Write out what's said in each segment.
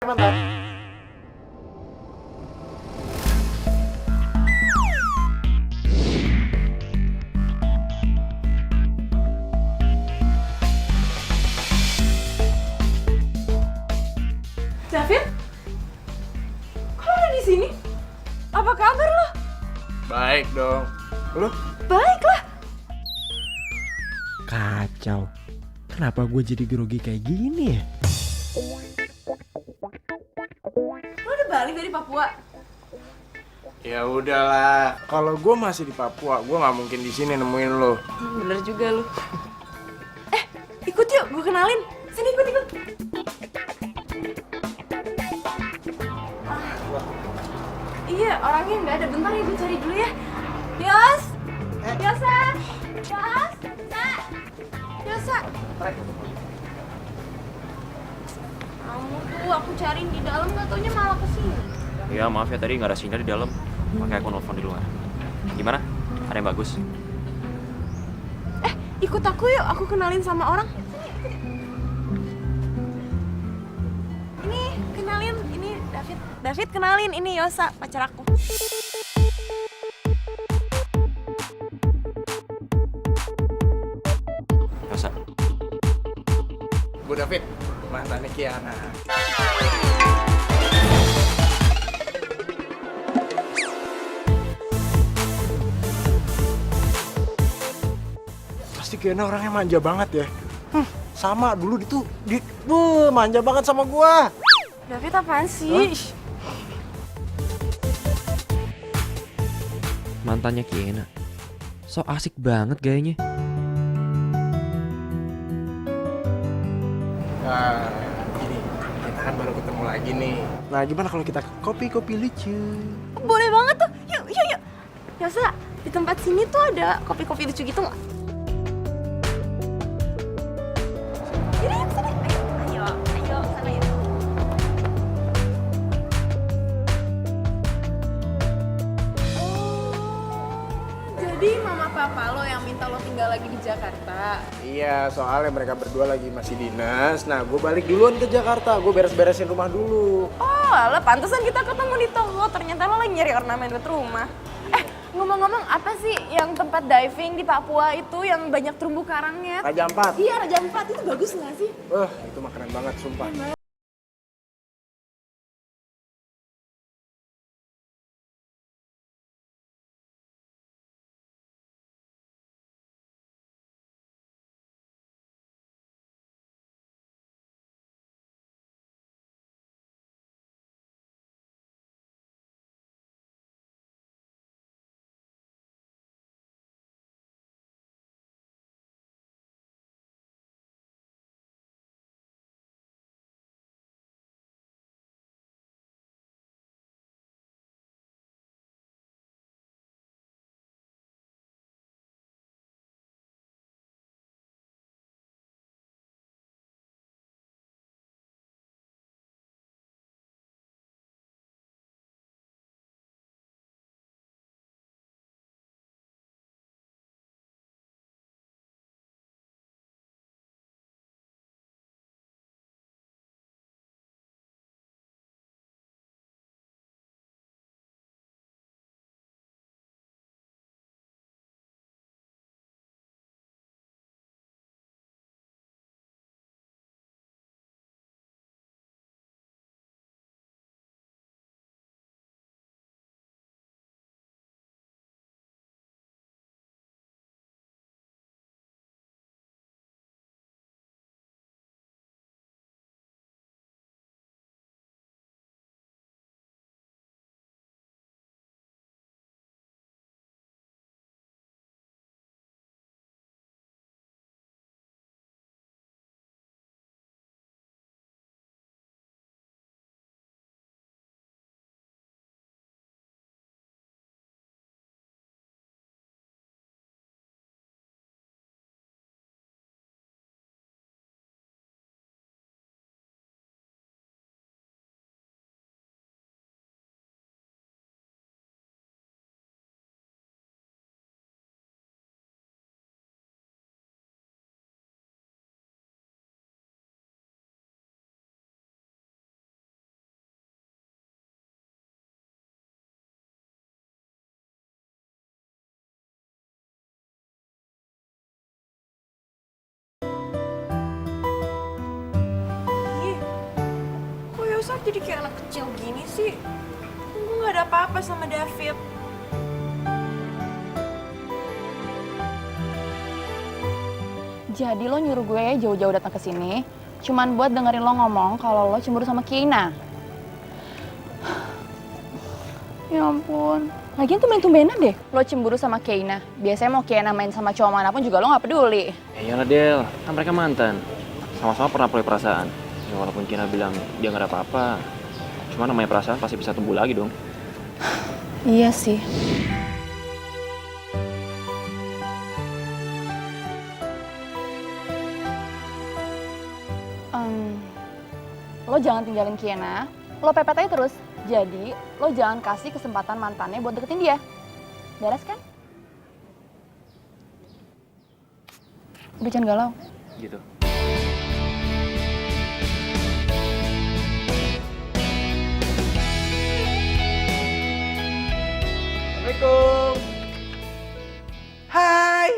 Mantap. David? Kok lo ada di sini? Apa kabar lo? Baik dong. Lu? Baiklah. Kacau. Kenapa gue jadi grogi kayak gini ya? Lo udah balik dari Papua? Ya udahlah. Kalau gue masih di Papua, gue nggak mungkin di sini nemuin lo. Bener juga lo. Ikut yuk, gue kenalin. Sini ikut. Iya, orangnya nggak ada. Bentar ya, gue cari dulu ya. Yos! Yosa! Yos! Sa! Yosa! Kamu tuh aku cariin di dalam, nggak taunya malah kesini. Ya maaf ya tadi nggak ada sinyal di dalam, makanya aku nelfon di luar. Gimana? Ada yang bagus? Ikut aku yuk, aku kenalin sama orang. Ini, kenalin, ini David. David kenalin, ini Yosa, pacar aku. Masa? Gue David, mantannya Kiana. Pasti Kiana orangnya manja banget ya. Sama dulu manja banget sama gua. David apaan sih? Mantannya Kiena. So asik banget gayanya. Nah, gini, kita kan baru ketemu lagi nih. Nah, gimana kalau kita kopi-kopi lucu? Boleh banget tuh, yuk. Yosa, di tempat sini tuh ada kopi-kopi lucu gitu nggak? Yaudah, yuk sini. Ayo, sana yuk. Jadi mama papa lo yang minta lo tinggal lagi di Jakarta. Iya, soalnya mereka berdua lagi masih dinas. Nah, gue balik duluan ke Jakarta. Gue beres-beresin rumah dulu. Oh, alah, pantesan kita ketemu di toko. Ternyata lo lagi nyari ornamen buat rumah. Ngomong-ngomong, apa sih yang tempat diving di Papua itu yang banyak terumbu karangnya? Raja Ampat. Iya, Raja Ampat. Itu bagus nggak sih? Wah, itu makanan banget, sumpah. jadi kayak anak kecil gini sih? Gue gak ada apa-apa sama David. Jadi lo nyuruh gue jauh-jauh datang ke sini cuman buat dengerin lo ngomong kalau lo cemburu sama Kiana. Ya ampun. Lagian tuh main-tumbenan deh lo cemburu sama Kiana. Biasanya mau Kiana main sama cowok manapun juga lo gak peduli. Ya iyalah Del, kan mereka mantan. Sama-sama pernah punya perasaan. Ya walaupun Kina bilang dia gak ada apa-apa, cuma namanya perasaan pasti bisa tumbuh lagi dong. Iya sih. Lo jangan tinggalin Kiana, lo pepet aja terus. Jadi, lo jangan kasih kesempatan mantannya buat deketin dia. Beres kan? Udah jangan galau. Gitu. Assalamualaikum. Hai.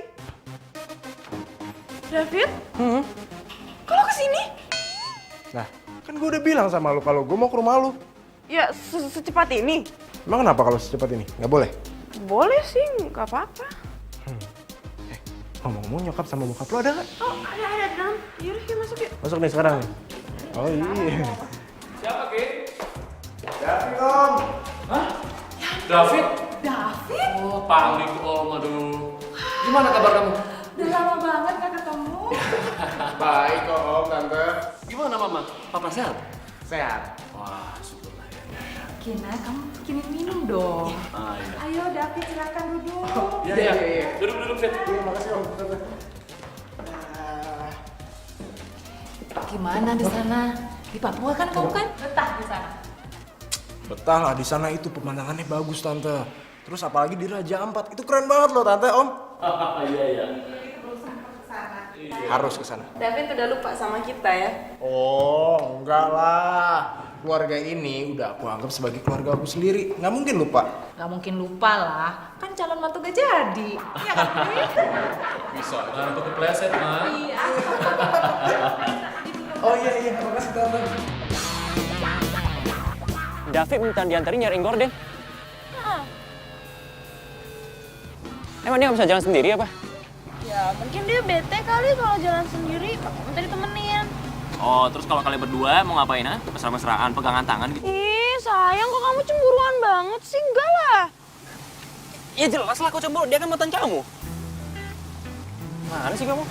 David? Kok lo kesini? Nah, kan gue udah bilang sama lu kalau gue mau ke rumah lu. Ya, secepat ini? Emang kenapa kalau secepat ini? Nggak boleh? Boleh sih, nggak apa-apa. Ngomong-ngomong nyokap sama bokap lu ada nggak? Oh, ada di dalam. Yaudah, yuk masuk yuk. Masuk nih sekarang nih. Oh iya. Siapa, Ki? David om. David? David? Oh, pamit Om, aduh. Gimana kabar kamu? Udah lama banget gak ketemu. Baik kok om, tante. Gimana Mama? Papa sehat? Sehat. Wah, syukurlah ya. Kina, kamu bikinin minum dong. Ah, iya. Ayo David, silakan duduk. Iya. Duduk, Fit. Iya, makasih om, tante. Gimana di sana? Di Papua kan kamu kan? Betah di sana. Betah lah, di sana itu pemandangannya bagus tante. Terus apalagi di Raja Ampat, itu keren banget loh tante om. Iya. Harus ke sana. David udah lupa sama kita ya? Oh, enggak lah. Keluarga ini udah aku anggap sebagai keluarga aku sendiri. Nggak mungkin lupa. Gak mungkin lupa lah, kan calon mantu gak jadi. Iya kan? Bisa. Jangan untuk kepleset, Ma. Iya. Oh iya, makasih tante. David minta diantarin nyariin gorden. Emang dia nggak bisa jalan sendiri apa? Ya, mungkin dia bete kali kalau jalan sendiri, minta ditemenin. Oh, terus kalau kalian berdua mau ngapain, ha? Mesra-mesraan, pegangan tangan gitu? Ih, sayang kok kamu cemburuan banget sih? Enggak lah. Ya jelas lah kau cemburu, dia kan mantan kamu. Mana sih kamu?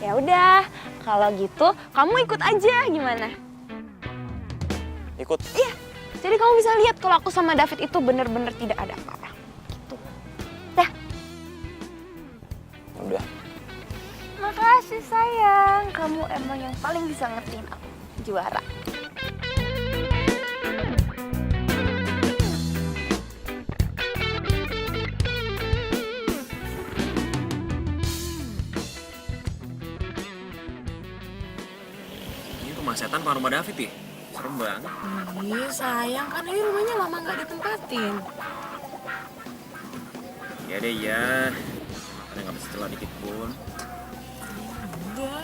Ya udah, kalau gitu kamu ikut aja gimana? Ikut. Iya, jadi kamu bisa lihat kalau aku sama David itu bener-bener tidak ada apa-apa. Gitu. Dah. Udah. Makasih sayang, kamu emang yang paling bisa ngertiin aku. Juara. Ini rumah setan apa rumah David ya? Serem banget. Iya sayang, kan ini rumahnya lama gak ditempatin. Ya deh ya. Makanya nggak bisa celah dikit pun. Udah.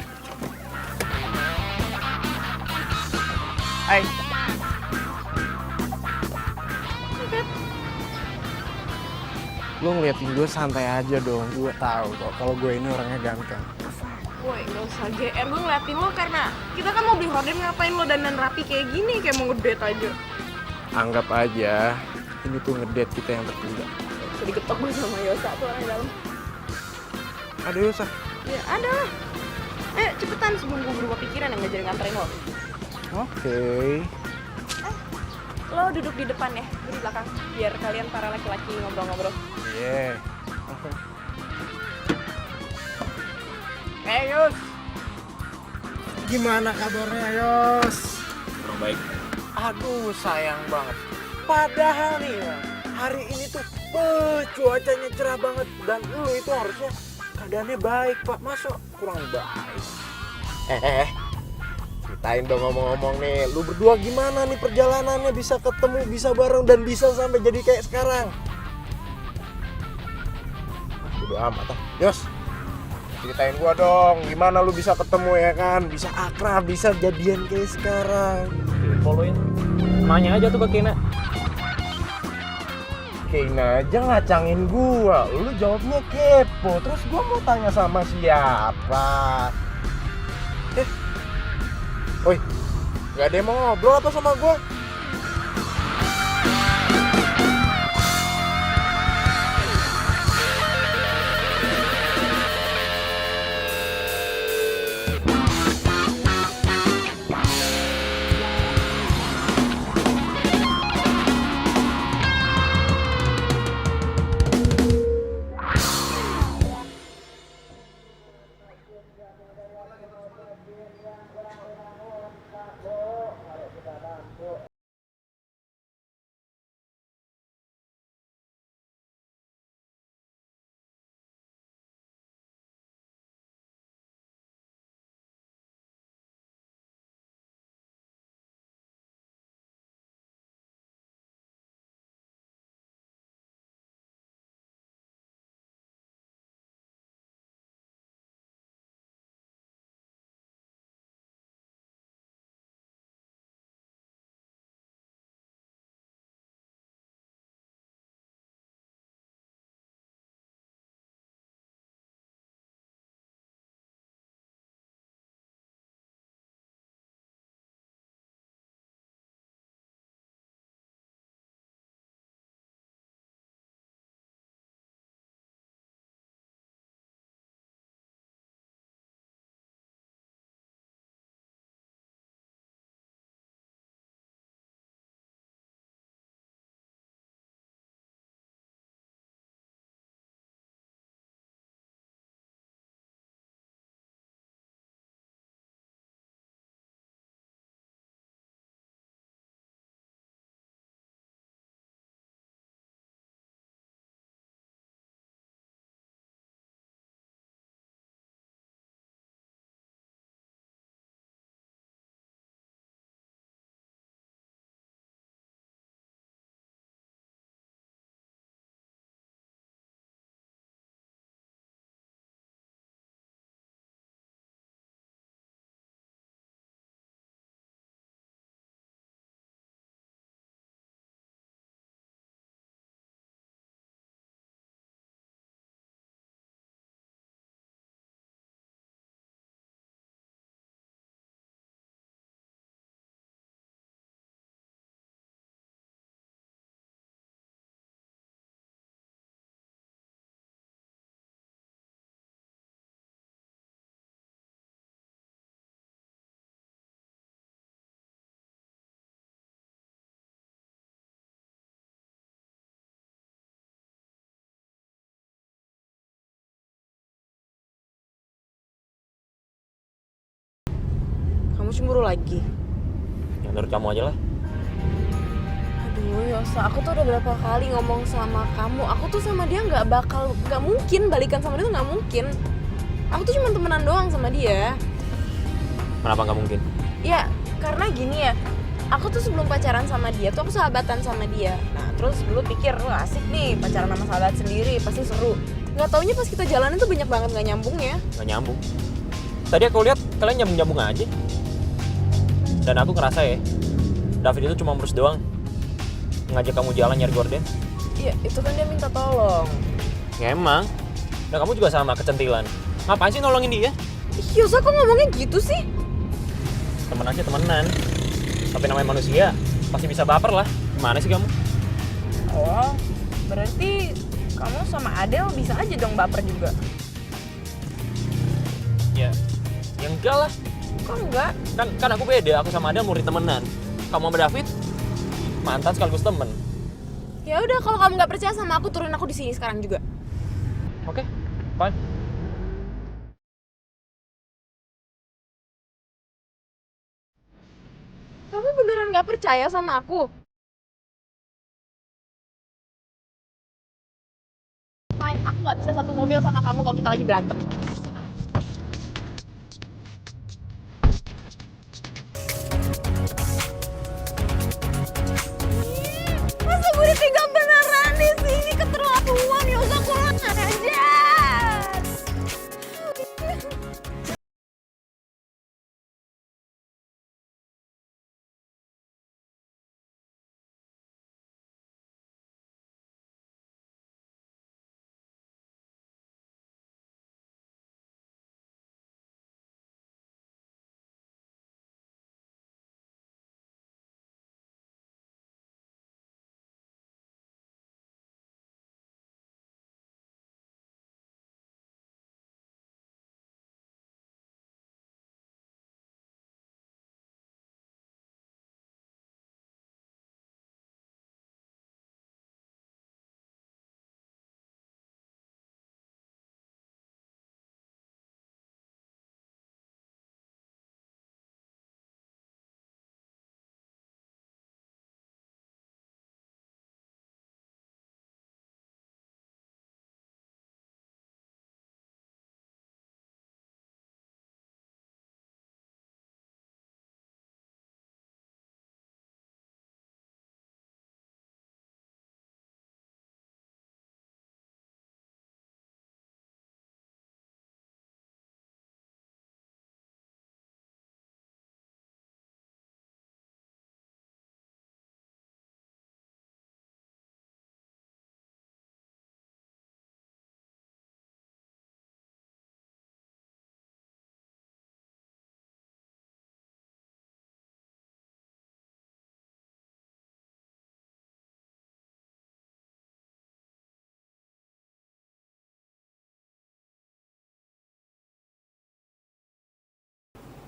Hai. Lo ngeliatin gue santai aja dong. Gue tahu kok kalau gue ini orangnya ganteng. Woi, gak usah GR, gue ngeliatin lo karena kita kan mau beli horden, ngapain lo dandan rapi kayak gini, kayak mau ngedate aja. Anggap aja ini tuh ngedate kita yang tertunda. Jadi ketok gue sama Yosa tuh orang di dalam. Ada Yosa? Ya ada lah. Ayo cepetan sebelum gue berubah pikiran yang gak jadi nganterin lo. Oke. Lo duduk di depan ya, gue di belakang. Biar kalian para laki-laki ngobrol-ngobrol. Iya. Yus. Gimana kabarnya Yos? Kurang baik. Aduh sayang banget. Padahal nih ya, hari ini tuh cuacanya cerah banget. Dan lu itu harusnya keadaannya baik Pak. Masa kurang baik? Ceritain dong ngomong-ngomong nih. Lu berdua gimana nih perjalanannya bisa ketemu, bisa bareng dan bisa sampai jadi kayak sekarang? Udah amat ah. Yos, Ceritain gua dong, gimana lu bisa ketemu ya kan? Bisa akrab, bisa jadian kayak sekarang. Follow-in. Nanya aja tuh ke Kena. Kayaknya aja ngacangin gua, lu jawabnya kepo. Terus gua mau tanya sama siapa? Woi, gak ada yang mau ngobrol apa sama gua? Kamu cemburu lagi? Ya menurut kamu aja lah. Aduh Yosa, aku tuh udah berapa kali ngomong sama kamu, aku tuh sama dia nggak mungkin balikan sama dia tuh nggak mungkin. Aku tuh cuma temenan doang sama dia. Kenapa nggak mungkin? Ya karena gini ya, aku tuh sebelum pacaran sama dia tuh aku sahabatan sama dia. Nah terus dulu pikir, wah asik nih pacaran sama sahabat sendiri, pasti seru. Nggak taunya pas kita jalanin tuh banyak banget nggak nyambungnya. Nggak nyambung. Tadi aku lihat kalian nyambung-nyambung aja. Dan aku ngerasa ya, David itu cuma merus doang. Ngajak kamu jalan nyari gorden. Iya itu kan dia minta tolong. Ya emang. Dan kamu juga sama, kecentilan. Ngapain sih nolongin dia? Ih Yosa kok ngomongnya gitu sih? Temen aja temenan. Tapi namanya manusia, pasti bisa baper lah. Gimana sih kamu? Oh, berarti kamu sama Adele bisa aja dong baper juga. Ya enggak lah. Kok enggak? Kan aku beda, aku sama Adele murid temenan. Kamu sama David, mantan sekaligus temen. Ya udah kalau kamu nggak percaya sama aku, turunin aku di sini sekarang juga. Oke, fine. Kamu beneran nggak percaya sama aku? Fine, aku nggak bisa satu mobil sama kamu kalau kita lagi berantem. Masa gue ditinggal beneran di sini, keterlaluan. Yosa kurang ajar.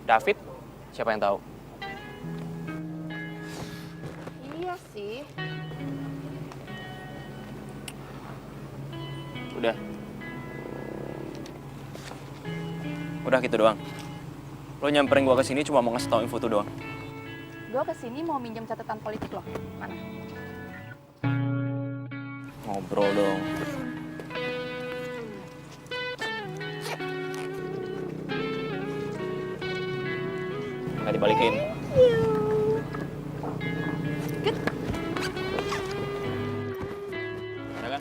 David, siapa yang tahu? Iya sih. Udah. Udah gitu doang. Lo nyamperin gua ke sini cuma mau ngasih tau info tuh doang. Gue kesini mau minjem catatan politik lo. Mana? Ngobrol dong. Nggak dibalikin. Ada kan?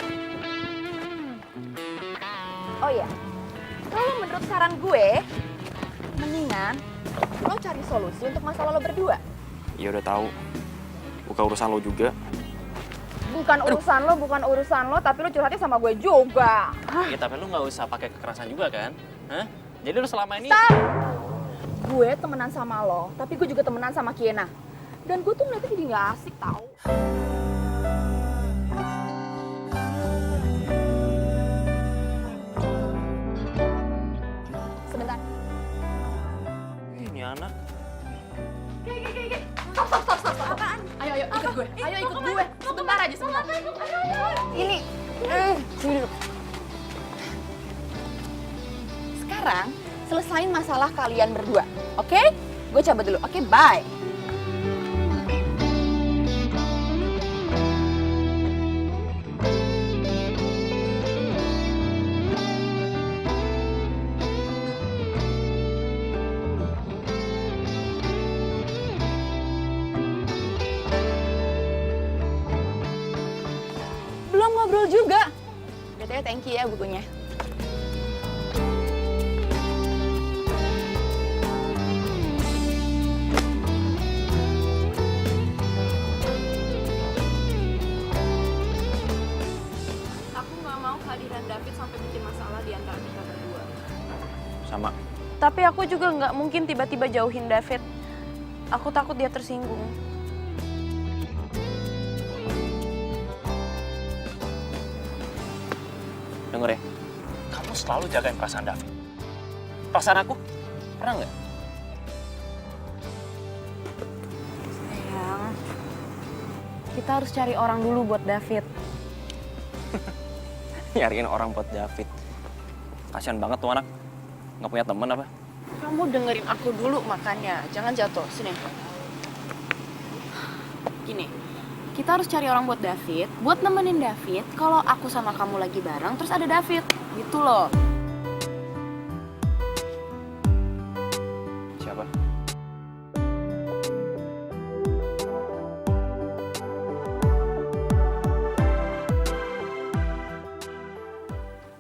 Oh iya, kalau menurut saran gue, mendingan lo cari solusi untuk masalah lo berdua. Ya udah tahu. Bukan urusan lo juga. Bukan urusan lo, tapi lo curhatnya sama gue juga. Ya tapi lu nggak usah pakai kekerasan juga kan? Hah? Jadi lu selama ini Stop! Gue temenan sama lo, tapi gue juga temenan sama Kiena. Dan gue tuh ngeliatnya jadi gak asik tau. Sebentar. ini anak. Stop. Apaan? Ayo ikut gue. Ayo ikut gue. Sebentar aja, sebentar. Ini. Sini dulu. Sekarang selesain masalah kalian berdua, oke? Gue cabut dulu, oke? Bye. Belum ngobrol juga. BTW thank you ya bukunya. Aku nggak mau kehadiran David sampai bikin masalah di antara kita berdua. Sama. Tapi aku juga nggak mungkin tiba-tiba jauhin David. Aku takut dia tersinggung. Denger ya, kamu selalu jagain perasaan David. Perasaan aku, pernah nggak? Sayang, kita harus cari orang dulu buat David. Nyariin orang buat David. Kasian banget tuh anak, nggak punya temen apa? Kamu dengerin aku dulu makanya, jangan jatuh. Sini. Gini, kita harus cari orang buat David, buat nemenin David kalau aku sama kamu lagi bareng terus ada David. Gitu loh. Siapa?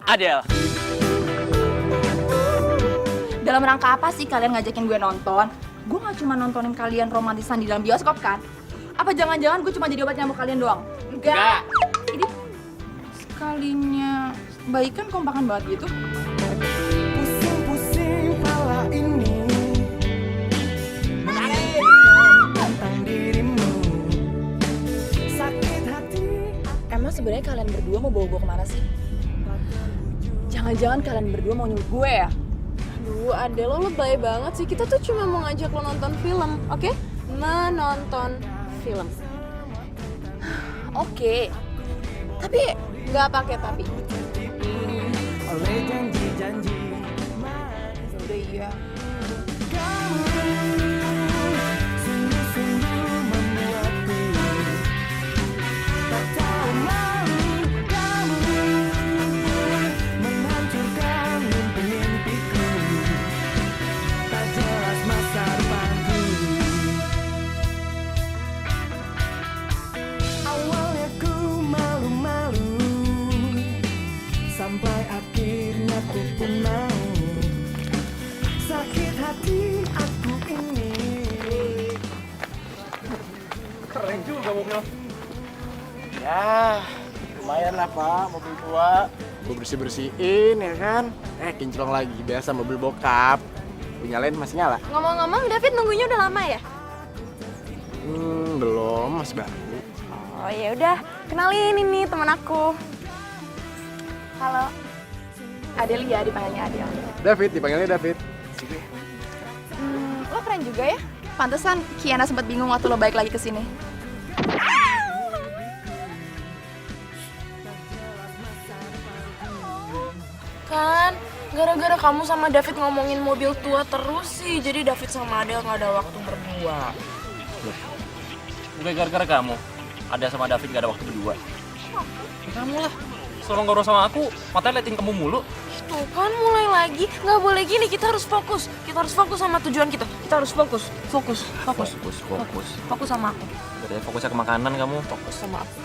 Adele. Dalam rangka apa sih kalian ngajakin gue nonton? Gue gak cuma nontonin kalian romantisan di dalam bioskop kan? Apa jangan-jangan gue cuma jadi obat nyamuk kalian doang? Enggak. Ini sekalinya baikan kompakan banget gitu. Pusing-pusing pala ini tentang dirimu. Sakit hati. Emang sebenarnya kalian berdua mau bawa gue kemana sih? Jangan-jangan kalian berdua mau nyuruh gue ya? Aduh, Adele, lo lebay banget sih. Kita tuh cuma mau ngajak lo nonton film, oke? Menonton film. Oke. Tapi Nggak pakai tapi. Oleh janji-janji udah iya. sungguh-sungguh membuatku tak tahu malu. Kamu menghancurkan mimpi-mimpiku, tak jelas masa depanku. Awalnya ku malu-malu, sampai akhirnya ku pun mau. Sakit hati aku ini. Keren juga mobil. Ya, lumayan lah Pak, mobil tua. Gue bersih-bersihin ya kan. Kinclong lagi, biasa mobil bokap. Nyalain masih nyala? Ngomong-ngomong, David nunggunya udah lama ya? Belum, masih baru. Oh ya udah, kenalin ini teman aku. Halo. Adele ya, dipanggilnya Adele. David, dipanggilnya David. keren juga ya. Pantesan Kiana sempat bingung waktu lo balik lagi ke sini. Kan, gara-gara kamu sama David ngomongin mobil tua terus sih, jadi David sama Adele nggak ada waktu berdua. Bukan gara-gara kamu. Ada sama David gak ada waktu berdua. Ya, kamu lah. Selalu ngobrol sama aku, matanya liatin kamu mulu. Tuh kan mulai lagi, nggak boleh gini, kita harus fokus. Kita harus fokus sama tujuan kita. Kita harus fokus. Fokus sama aku. Udah fokusnya ke makanan kamu. Fokus sama aku.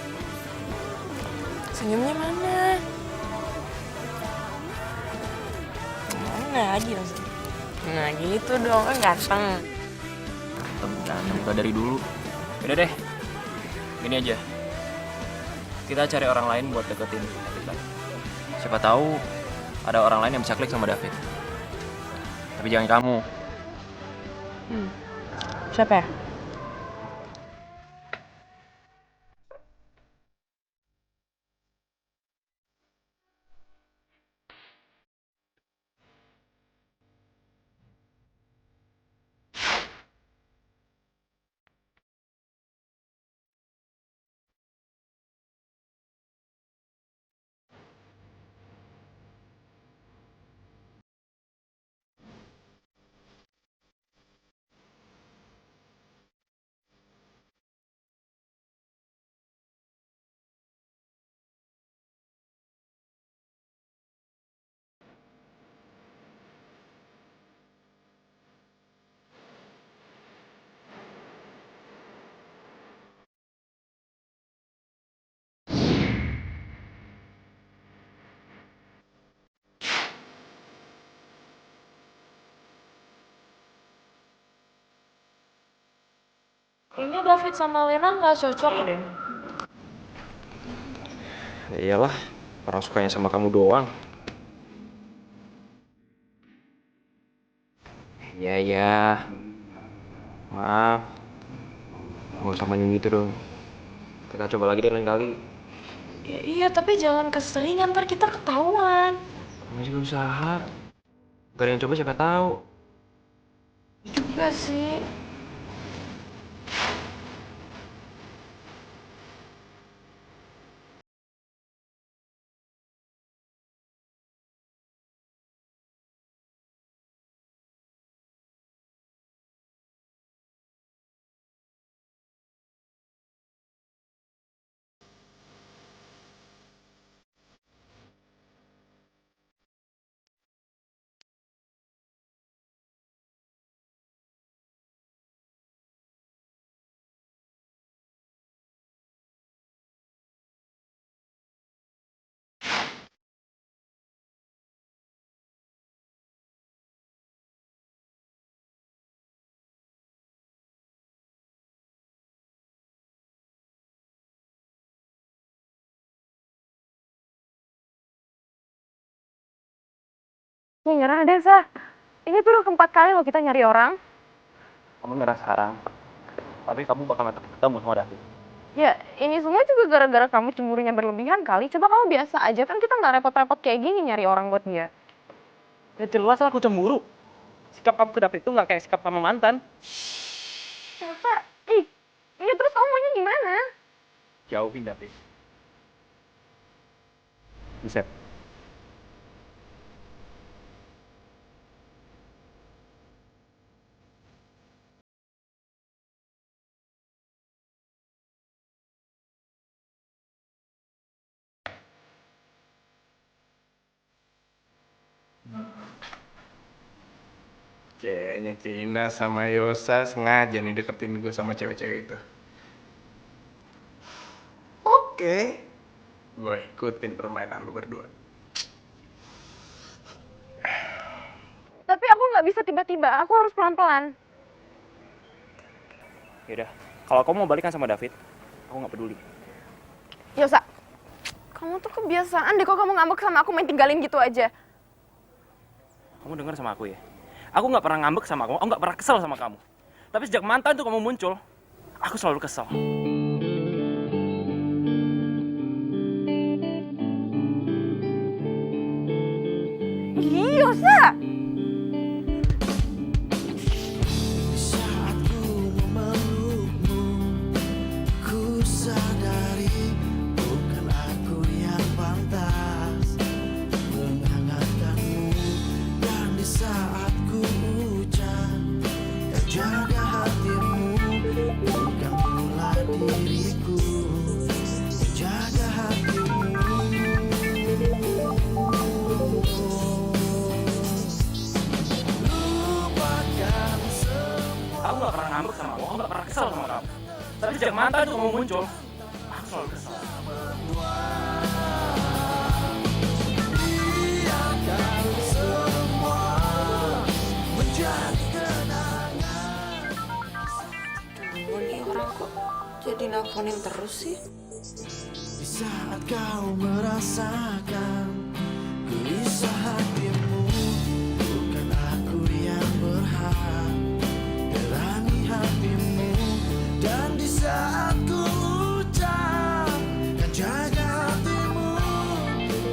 Senyumnya mana? Mana lagi langsung. Nah gitu dong, kan ganteng. Ganteng udah dari dulu. Udah deh. Gini aja. Kita cari orang lain buat deketin David lagi. Siapa tahu ada orang lain yang bisa klik sama David. Tapi jangan kamu. Siapa ya? Kayaknya David sama Lena nggak cocok deh. Ya iyalah, orang sukanya sama kamu doang. Iya. Maaf. Gak usah main gitu dong. Kita coba lagi deh lain kali. Ya, iya, tapi jangan keseringan, ntar kita ketahuan. Kamu juga usaha. Gak ada yang coba siapa tahu. Juga sih. Ini nyerah deh, Sa. Ini tuh udah keempat kali loh kita nyari orang. Kamu ngerasa sekarang. Tapi kamu bakal ketemu sama David. Ya, ini semua juga gara-gara kamu cemburunya berlebihan kali. Coba kamu biasa aja, kan kita nggak repot-repot kayak gini nyari orang buat dia. Ya jelas aku cemburu. Sikap kamu ke David itu nggak kayak sikap sama mantan. Sa, iya terus kamu maunya gimana? Jauhin David. Bisa. Kayaknya Cina sama Yosa sengaja nih deketin gue sama cewek-cewek itu. Oke. Gue ikutin permainan lu berdua. Tapi aku nggak bisa tiba-tiba, aku harus pelan-pelan. Yaudah, kalau kamu mau balikan sama David, aku nggak peduli. Yosa, kamu tuh kebiasaan deh kok kamu ngambek sama aku main tinggalin gitu aja. Kamu dengar sama aku ya? Aku nggak pernah ngambek sama kamu, aku nggak pernah kesel sama kamu. Tapi sejak mantan tuh kamu muncul, aku selalu kesel. Yosa! sejak mantan tuh kamu muncul. Aku selalu kesal. Ini orang kok jadi nelfonin terus sih? Di saat kau merasakan gelisah hatimu, bukan aku yang berhak berani hatimu. Dan di saat ku ucapkan jaga hatimu,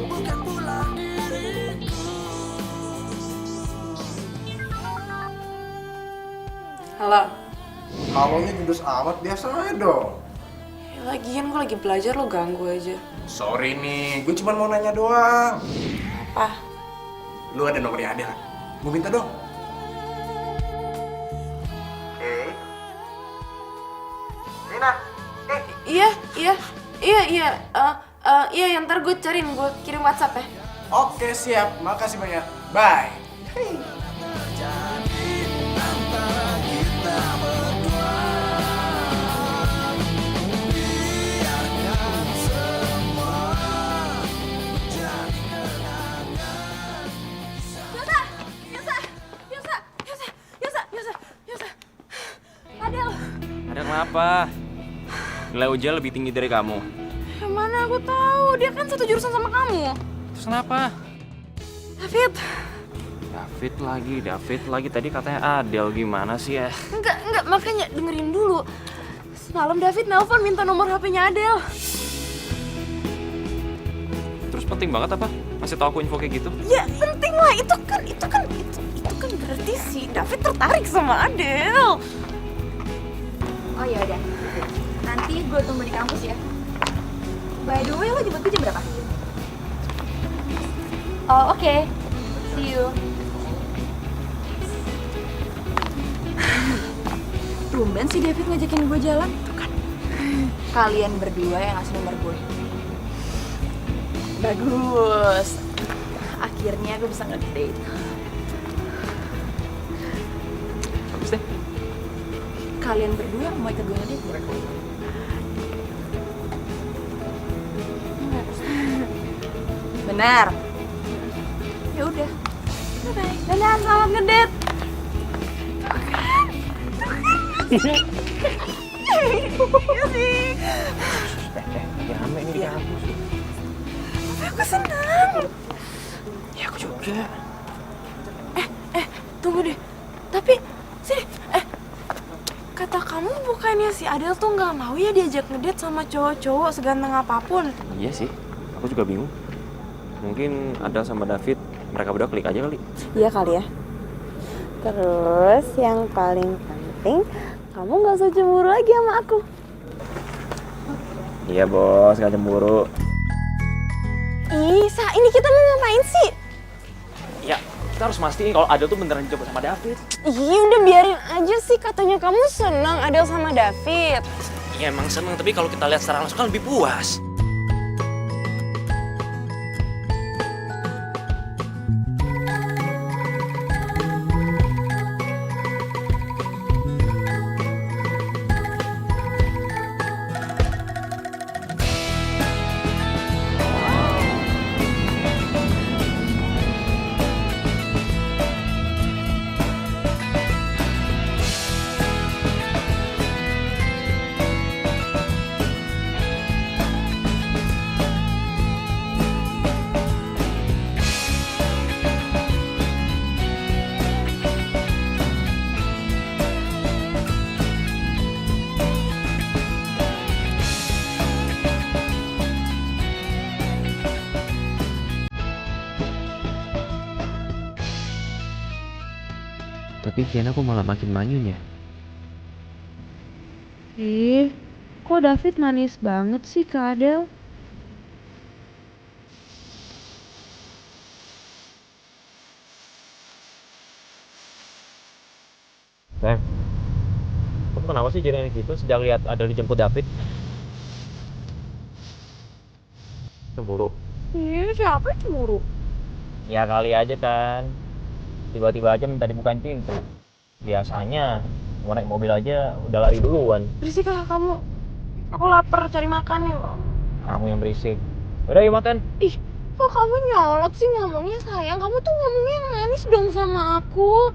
bukan pula diriku. Halo. Halonya judes amat, biasa aja dong. Ya, lagian gue lagi belajar, lo ganggu aja. Sorry nih, gue cuma mau nanya doang. Apa? Lu ada nomornya Adel? Gue minta dong. Rina, Iya, yang ntar gue cariin, gue kirim WhatsApp ya. Oke siap, makasih banyak. Bye. Adel, Ada kenapa? Nilai ujian lebih tinggi dari kamu. yang mana aku tahu, dia kan satu jurusan sama kamu. Terus kenapa? David, David lagi. Tadi katanya Adel, gimana sih ya? enggak, makanya dengerin dulu. Semalam David nelpon minta nomor HP-nya Adel. Terus penting banget apa? Masih tahu aku info kayak gitu? Ya penting lah, itu kan berarti si David tertarik sama Adel. Oh ya udah. Nanti gue tunggu di kampus ya. By the way, lo jemput gue jam berapa? Oh oke. See you. Tumben si David ngajakin gue jalan. Tuh kan. Kalian berdua yang ngasih nomor gue. Bagus. Akhirnya gue bisa ngedate. Bagus deh. Kalian berdua mau ikut gue ngedate? Benar. Ya udah. Bye. Dadah, selamat ngedate. Iya sih. Lagi rame nih di kampus. Aku senang. Ya aku juga. Tunggu deh. Tapi sini, kata kamu bukannya si Adel tuh nggak mau ya diajak ngedate sama cowok-cowok seganteng apapun? Iya sih, aku juga bingung. Mungkin Adel sama David, mereka berdua klik aja kali. Iya kali ya. Terus yang paling penting, kamu nggak usah cemburu lagi sama aku. Iya bos, gak cemburu. Isa, ini kita mau ngapain sih? Ya, kita harus mastiin kalau Adel tuh beneran dicoba sama David. Iya udah biarin aja sih, katanya kamu senang Adel sama David. Iya emang seneng, tapi kalau kita lihat secara langsung kan lebih puas. Tapi kayaknya aku malah makin manyun ya. Kok David manis banget sih ke Adel? Bang, kamu kenapa sih jadi aneh gitu sejak lihat Adel dijemput David? Cemburu? Iya, siapa yang cemburu? Ya kali aja kan. Tiba-tiba aja minta dibukain pintu. Biasanya mau naik mobil aja udah lari duluan. Berisik lah kamu. Aku lapar, cari makan yuk. Kamu yang berisik. Udah yuk makan. Ih, kok kamu nyolot sih ngomongnya sayang? Kamu tuh ngomongnya yang manis dong sama aku.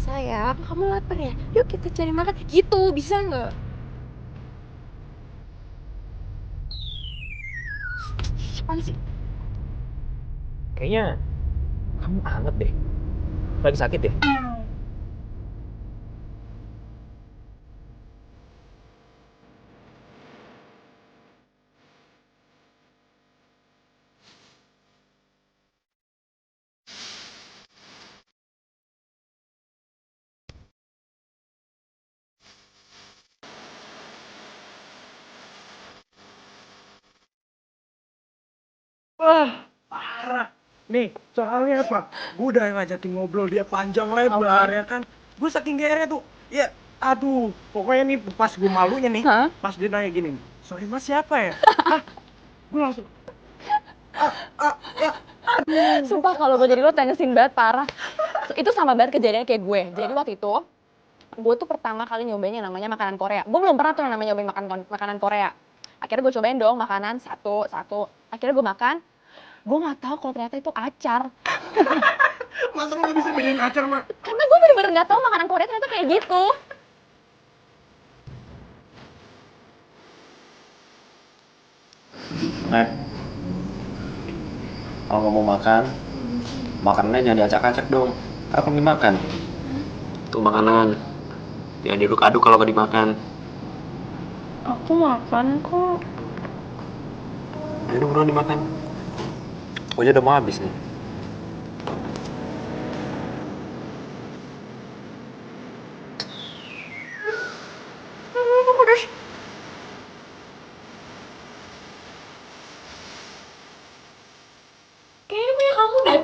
Sayang, kamu lapar ya? Yuk kita cari makan. Gitu, bisa nggak? Apaan sih? Kayaknya kamu anget deh. Lagi sakit ya? Wah, parah. Nih, soalnya apa? Gue udah ngajakin ngobrol dia panjang lebar ya kan. Gue saking GR-nya tuh, ya aduh, pokoknya nih pas gue malunya nih, pas dia nanya gini, sorry mas siapa ya? Gue langsung, ya, Sumpah kalau gue jadi lo tengesin banget parah. Itu sama banget kejadiannya kayak gue. Jadi waktu itu gue tuh pertama kali nyobain yang namanya makanan Korea. Gue belum pernah tuh namanya nyobain makanan Korea. Akhirnya gue cobain dong makanan satu. Akhirnya gue makan. Gue nggak tahu kalau ternyata itu acar. masa nggak bisa bedain acar mah? Karena gue bener-bener nggak tahu makanan Korea ternyata kayak gitu. Nek, kalau nggak mau makan, makanannya jangan diacak-acak dong. Aku lagi makan. Tuh makanan. Jangan diaduk-aduk kalau nggak dimakan. Aku makan kok. Ayo buruan dimakan. Aku aja udah mau habis nih. Kayaknya punya kamu deh.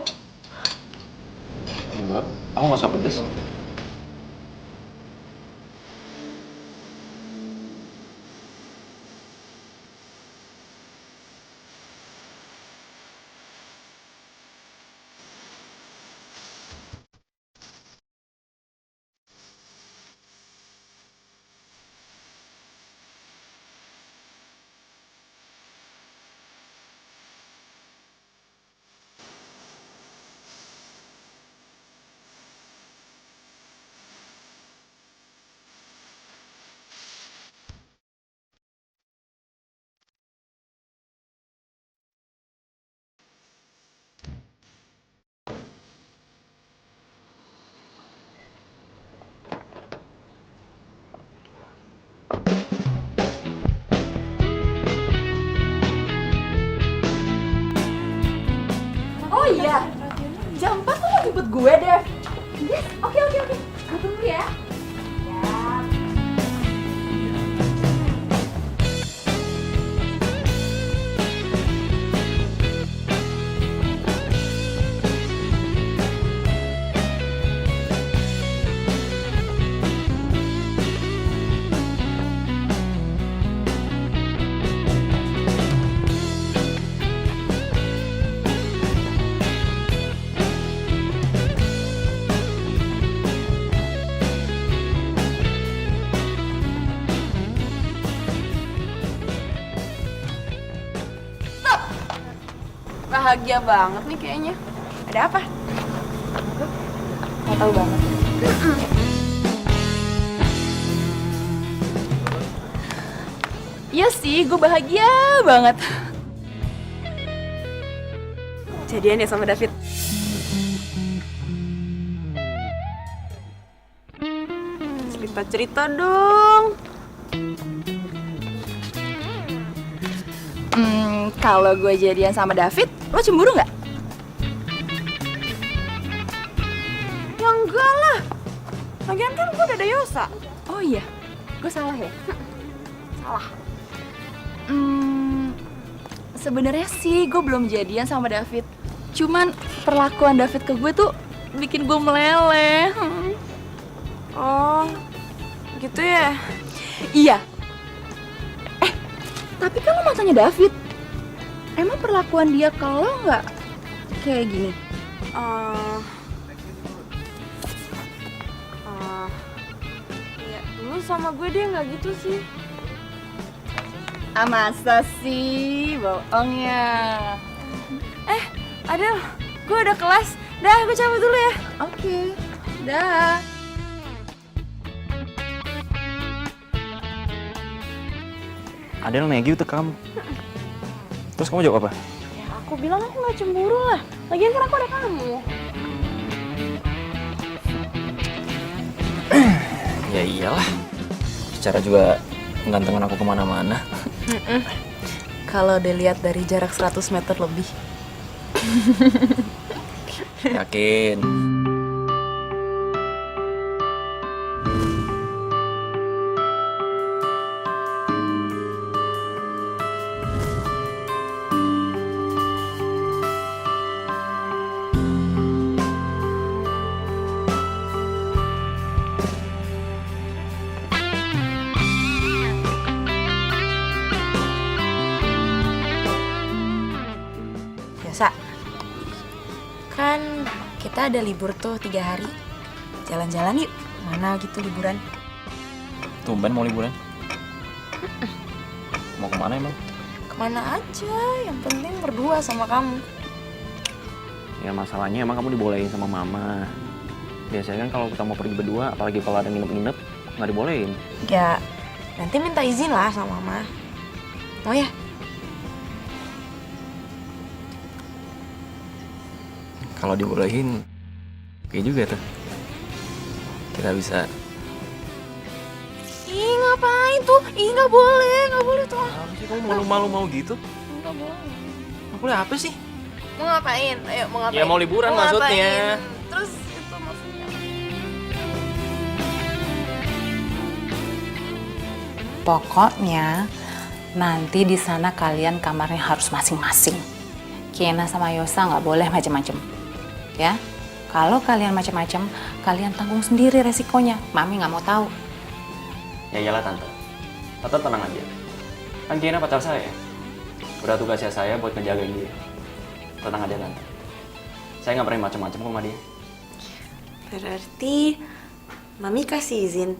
Enggak, aku nggak suka pedes. Oh iya, jam 4 lo mau jemput gue, Dev? Yes, oke. Gue tunggu ya. Bahagia banget nih kayaknya. Ada apa? Gak tau banget. Iya sih, gue bahagia banget. Jadian ya sama David. Cerita-cerita dong. Kalau gue jadian sama David, lo cemburu nggak? Ya enggak lah. Lagian kan gue udah ada Yosa. Oh iya, gue salah ya? Salah. Sebenarnya sih gue belum jadian sama David. Cuman perlakuan David ke gue tuh bikin gue meleleh. Oh, gitu ya? Iya. Tapi kan lo mantannya David. Emang perlakuan dia ke lo nggak kayak gini? Ya dulu sama gue dia nggak gitu sih. Ah, masa sih? Bohong ya. Adel, gue udah kelas. Dah, gue cabut dulu ya. Oke. Dah. Adel nagih tuh kamu. Terus kamu jawab apa? Ya, aku bilang aku gak cemburu lah. Lagian kan aku ada kamu. Ya iyalah. Secara juga gantengan aku kemana-mana. Kalau dilihat dari jarak 100 meter lebih. Yakin. Biasa. Kan kita ada libur tuh 3 hari. Jalan-jalan yuk. Mana gitu liburan? Tumben mau liburan. Mau kemana emang? Kemana aja, yang penting berdua sama kamu. Ya masalahnya emang kamu dibolehin sama mama. Biasanya kan kalau kita mau pergi berdua, apalagi kalau ada nginep-nginep, nggak dibolehin. Ya, nanti minta izin lah sama mama. Mau ya? Kalau dibolehin, oke juga tuh. Kita bisa. Ih, ngapain tuh? Ih, nggak boleh tuh. Apa sih kamu malu-malu mau gitu? Nggak boleh. Aku boleh apa sih? Mau ngapain? Ayo, mau ngapain? Ya mau liburan Mau maksudnya. ngapain? Terus itu maksudnya. Pokoknya nanti di sana kalian kamarnya harus masing-masing. Kiena sama Yosa nggak boleh macem-macem, ya. Kalau kalian macem-macem, kalian tanggung sendiri resikonya. Mami nggak mau tahu. Ya iyalah tante. Tante tenang aja. Kan Kiana pacar saya. Udah tugasnya saya buat ngejagain dia. Tenang aja tante. Saya nggak pernah macam-macam sama dia. Berarti Mami kasih izin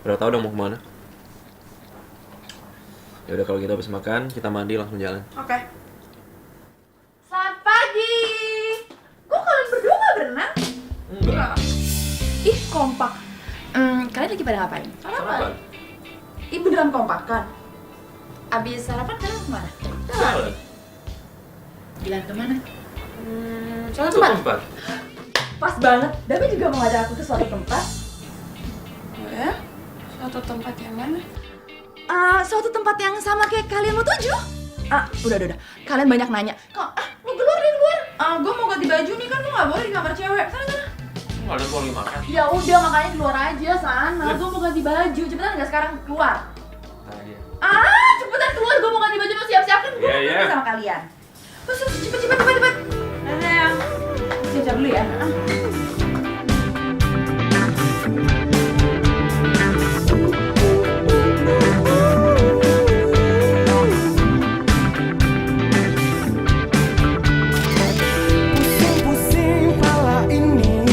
Udah tahu dong mau kemana? Ya udah kalau gitu habis makan kita mandi langsung jalan. Oke. Selamat pagi. Kok kalian berdua gak berenang? Enggak. Ih, kompak. Kalian lagi pada ngapain? Sarapan. Ih, beneran kompak kan? Abis sarapan kalian kemana? Jalan. Jalan kemana? Suatu Suatu tempat? tempat. Pas banget. David juga mau ngajak aku ke suatu tempat. Oh ya? Suatu tempat yang mana? Suatu tempat yang sama kayak kalian mau tuju. Udah. Kalian banyak nanya. Kok, lu keluar deh, keluar. Gue mau ganti baju nih, kan lu gak boleh di kamar cewek. Sana. Nggak ada boleh makan. Ya udah, makanya keluar aja sana. Gue mau ganti baju. Cepetan nggak sekarang keluar. Nah, iya. Cepetan keluar. Gue mau ganti baju, mau siap-siap kan gue Iya. sama kalian. Terus cepet. Nah, siap-siap dulu ya. Pusing-pusing pala ini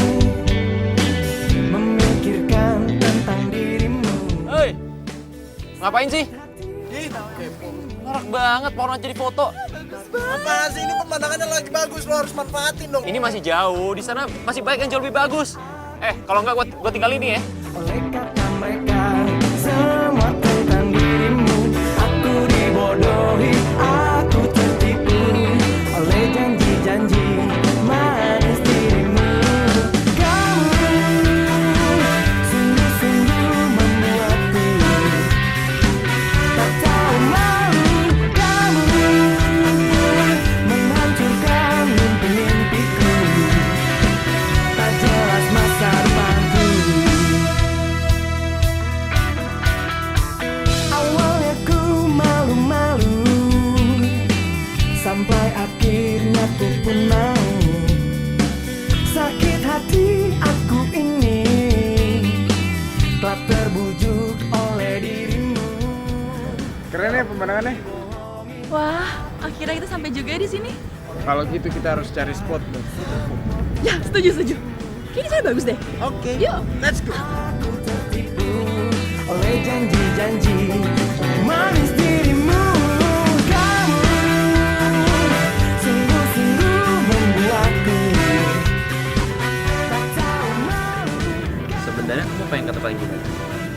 memikirkan tentang dirimu. Hei, ngapain sih? Norak banget, porno jadi foto. Apa sih, ini pemandangannya lagi bagus, lo harus manfaatin dong. Ini masih jauh, di sana masih banyak yang jauh lebih bagus. Kalau enggak gua tinggal ini ya. Oleh kata mereka semua tentang dirimu, aku dibodohi, aku tertipu oleh janji-janji manis dirimu. Kamu sungguh-sungguh membuatku tak tahu malu. Kamu menghancurkan mimpi-mimpiku, tak jelas masa depanku. Awalnya ku malu-malu, sampai akhirnya ku pun mau. Sakit hati aku ini telah terbujuk oleh dirimu. Keren ya pemandangannya. Wah, akhirnya kita sampai juga di sini. Kalau gitu kita harus cari spot dong. Ya, setuju. Kayaknya saya bagus deh. Oke. Yuk. Let's go. Aku tertipu oleh janji-janji manis dirimu. Kamu sungguh-sungguh membuatku tak tahu malu. Sebenarnya kamu pengen ke tempat kita.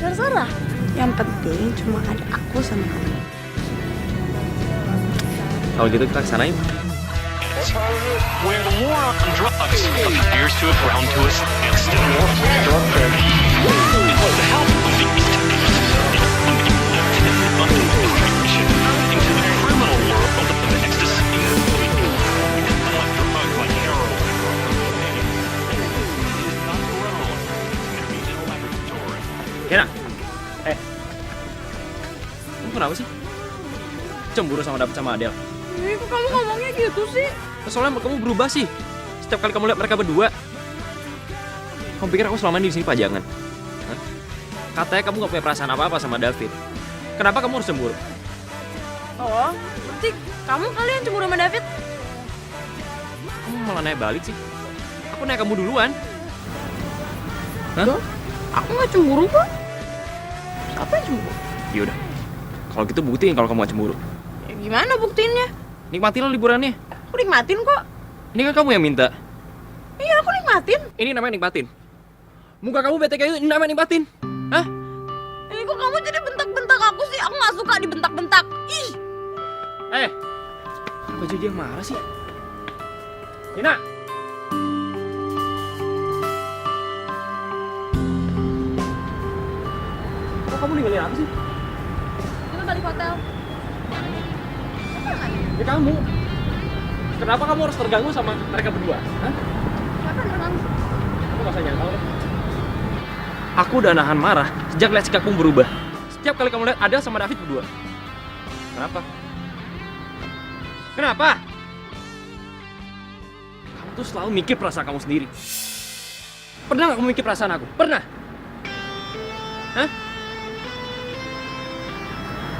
Terserah. Yang penting cuma ada aku sama kamu. Kalau gitu kita kesana yuk. Where the war on drugs appears to have ground to a standstill. With the help of the East into the criminal world of ecstasy, drugs like heroin. It is not grown in a laboratory. Kena. Kamu kenapa sih? Cemburu sama David sama Adele? Kok kamu ngomongnya gitu sih? Soalnya kamu berubah sih. Setiap kali kamu lihat mereka berdua. Kamu pikir aku selama ini di sini pajangan? Hah? Katanya kamu gak punya perasaan apa-apa sama David. Kenapa kamu harus cemburu? Oh, berarti kamu kalian cemburu sama David? Kamu malah nanya balik sih. Aku nanya kamu duluan. Hah? Aku nggak cemburu kok. Siapa yang cemburu? Yaudah. Kalau gitu buktiin kalau kamu gak cemburu. Ya, gimana buktiinnya? Nikmatilah liburannya. Aku nikmatin kok. Ini kan kamu yang minta. Iya, aku nikmatin. Ini namanya nikmatin. Muka kamu bete kayak gitu, ini namanya nikmatin. Hah? Ini kok kamu jadi bentak-bentak aku sih? Aku nggak suka dibentak-bentak. Ih. Kok jadi yang marah sih? Tina! Kok kamu ninggalin aku sih? Kita balik hotel. Ya kamu. Kenapa kamu harus terganggu sama mereka berdua? Hah? Siapa yang terganggu? Aku gak usah nyangkal deh. Aku udah nahan marah sejak lihat sikapmu berubah. Setiap kali kamu lihat Adele sama David berdua. Kenapa? Kenapa? Kamu tuh selalu mikir perasaan kamu sendiri. Pernah gak kamu mikir perasaan aku? Pernah? Hah?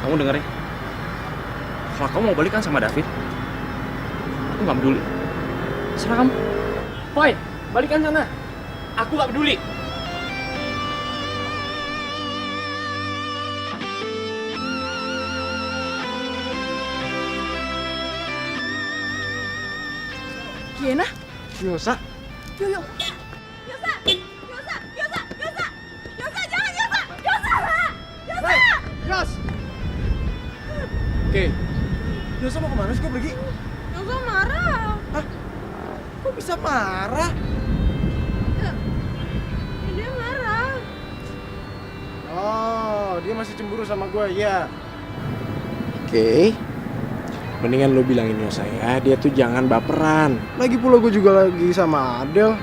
Kamu denger ya? Kalau kamu mau balikan sama David, aku gak peduli. Serah kamu. Fine, balikan sana. Aku gak peduli. Kiana? Yosa? Yuk, yuk. Yosa! Yosa! Yosa! Yosa! Yosa, jangan Yosa! Yosa! Yosa! Yos! Oke. Yosa mau kemana sih? Kok pergi? Yosa marah. Hah? Kok bisa marah? Dia marah. Oh, dia masih cemburu sama gue, ya. Oke. Mendingan lo bilangin Yosa ya, dia tuh jangan baperan. Lagi pula gue juga lagi sama Adel.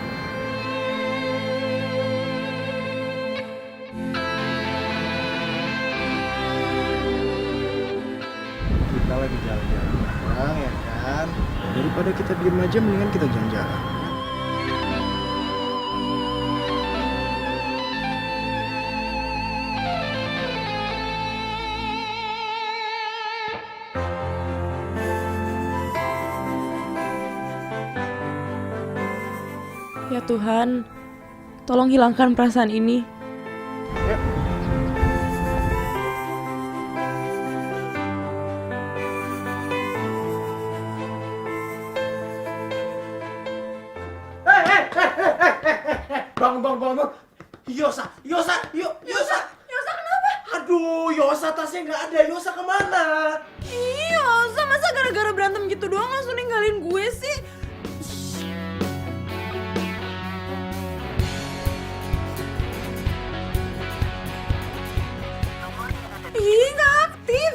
Kita lagi jalan-jalan bareng ya kan. Daripada kita diem aja, mendingan kita jalan-jalan. Ya Tuhan, tolong hilangkan perasaan ini. Bang. Yosa. Yosa kenapa? Aduh, Yosa tasnya nggak ada. Yosa kemana? Iya, Yosa masa gara-gara berantem gitu doang langsung ninggalin gue sih? Ih, nggak aktif.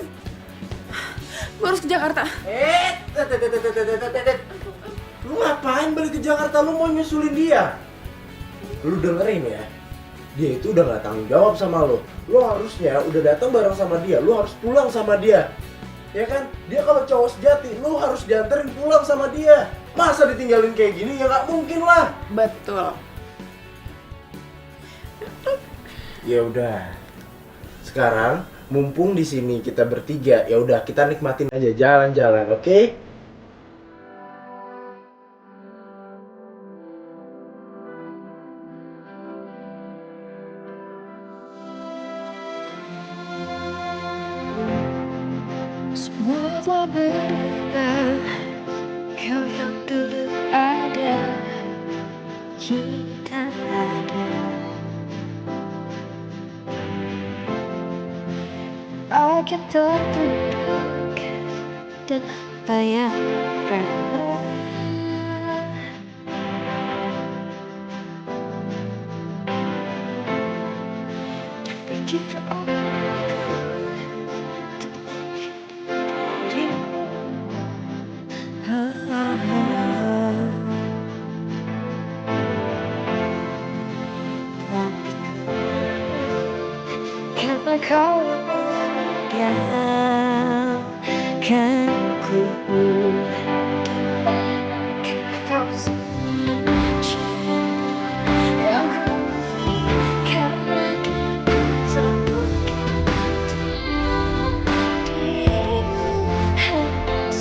Gue harus ke Jakarta. Lu ngapain balik ke Jakarta? Lu mau nyusulin dia? Lu dengerin ya, dia itu udah gak tanggung jawab sama lu. Lu harusnya udah datang bareng sama dia. Lu harus pulang sama dia, ya kan? Dia kalau cowok sejati, lu harus dianterin pulang sama dia. Masa ditinggalin kayak gini? Ya gak mungkin lah. Betul. Ya udah. Sekarang mumpung di sini kita bertiga, ya udah kita nikmatin aja jalan-jalan, oke? Semua telah berubah, kau yang dulu ada, kita ada. Bahagia tertunduk dan apa yang pernah. Berpikir karena kau biarkan ku kau saja yang ku karena selalu dirimu hanya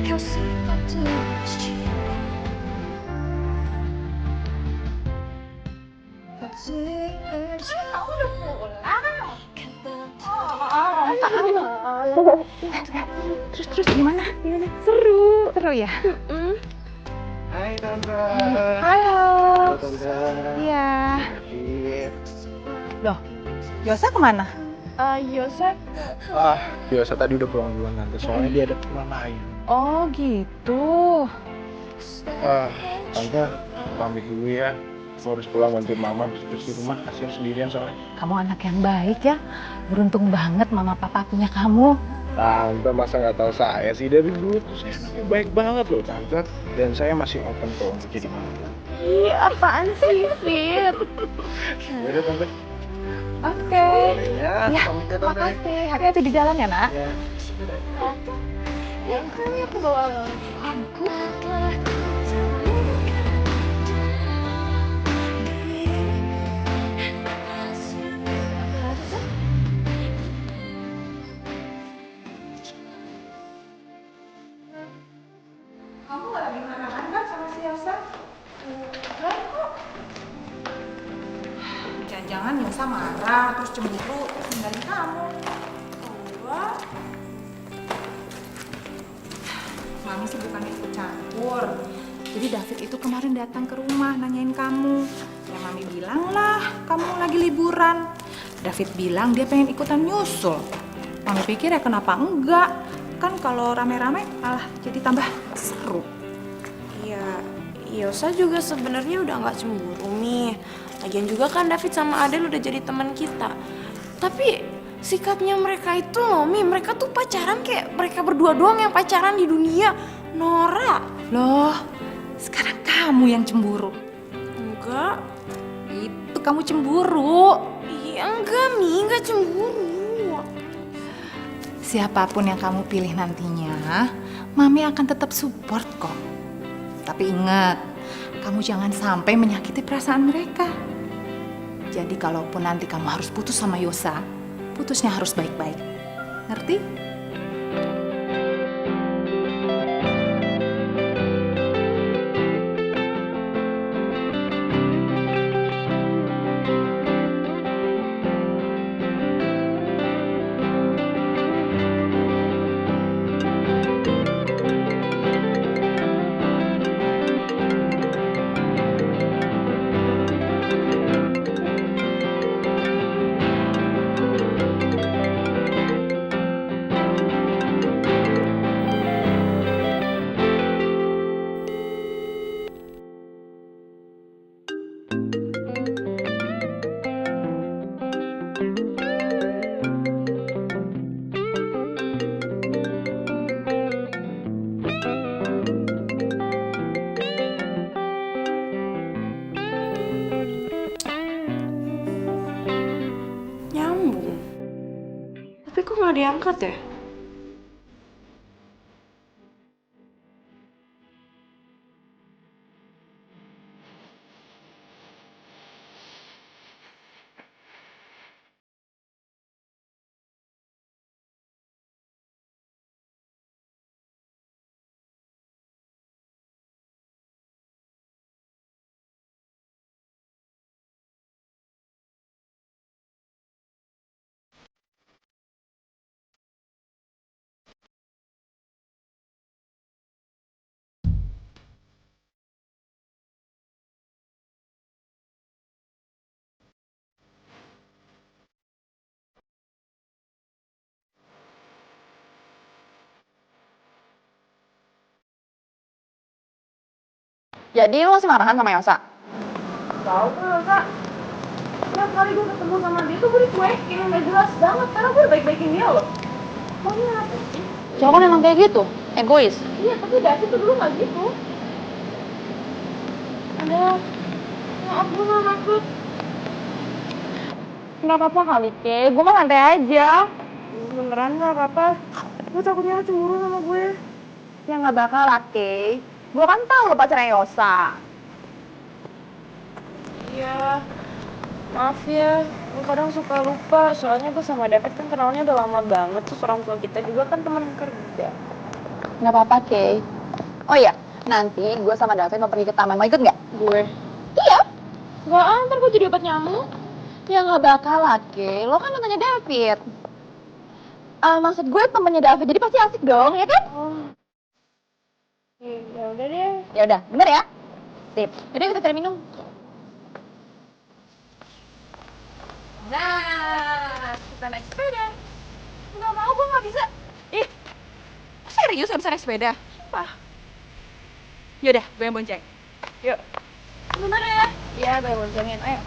kau sempat aku udah pulang. Terus gimana? Seru ya? Hai Tante. Halo. Tante. Iya. Loh, Yosa kemana? Yosa. Yosa tadi udah pulang duluan Tante, soalnya dia ada teman lain. Oh gitu. Tante, pamit dulu ya. Aku harus pulang bantuin mama bersih rumah, kasihan sendirian soalnya. Kamu anak yang baik ya. Beruntung banget mama papa punya kamu. Tante masa nggak tahu saya sih, dari dulu tuh saya anaknya baik banget loh Tante. Dan saya masih open kok untuk jadi mama. Ih, apaan sih, Fit? Yaudah Tante. Oke. Ya, Ya, pamit ya Tante. makasih. Hati-hati di jalan ya, Nak. Ya. Yang kali aku bawa Aku telah Kamu gak lagi marah-marah kan sama si Yosa? Enggak kok. Jangan-jangan Yosa marah. marah, terus cemburu, terus ninggalin kamu. Wah, Mami sih bukannya ikut campur. Jadi David itu kemarin datang ke rumah nanyain kamu. Ya Mami bilang lah, kamu lagi liburan. David bilang dia pengen ikutan nyusul. Mami pikir ya kenapa enggak? Kan kalau rame-rame malah jadi tambah seru. iya, Yosa juga sebenarnya udah nggak cemburu nih. Lagian juga kan David sama Adel udah jadi teman kita. Tapi sikapnya mereka itu loh, Mi, mereka tuh pacaran kayak mereka berdua doang yang pacaran di dunia. Nora. Loh, sekarang kamu yang cemburu. Enggak. Itu kamu cemburu. Iya, enggak, Mi, enggak cemburu. Siapapun yang kamu pilih nantinya, Mami akan tetap support kok. Tapi ingat, kamu jangan sampai menyakiti perasaan mereka. Jadi kalaupun nanti kamu harus putus sama Yosa, putusnya harus baik-baik. Ngerti? Nyambung. Tapi kok nggak diangkat ya? Jadi lo masih marahan sama Yosa? Tahu kan, Kak? Tiap kali gue ketemu sama dia tuh gue dicuekin, nggak jelas banget. Karena gue udah baik-baikin dia loh. Maunya apa sih? Cowok kan emang kayak gitu, egois. Iya, tapi David tuh dulu nggak gitu. Ada, maaf gue nggak maksud. Nggak apa-apa kali, Ke. Gue mah santai aja. Beneran nggak apa-apa. Gue takutnya lo cemburu sama gue. Ya nggak bakal lah, Ke. Gue kan tahu lo pacarnya Yosa. Iya, maaf ya. Gue kadang suka lupa. Soalnya gue sama David kan kenalnya udah lama banget. Terus orang tua kita juga kan teman kerja. Nggak apa-apa, Ke. Oh iya, nanti gue sama David mau pergi ke taman. Mau ikut nggak? Gue? Iya. Nggak, ntar gue jadi obat nyamuk. Ya nggak bakal lah, Ke. Lo kan mantannya David. Maksud gue temennya David, jadi pasti asik dong, ya kan? Oh. Ya udah deh. Ya udah, bener ya? Sip. Yaudah kita cari minum. Nah, kita naik sepeda. Nggak mau, gue nggak bisa. Ih, serius nggak bisa naik sepeda? Sumpah. Yaudah, gue yang bonceng. Yuk. Bener ya? Iya, gue yang boncengin. Ayo.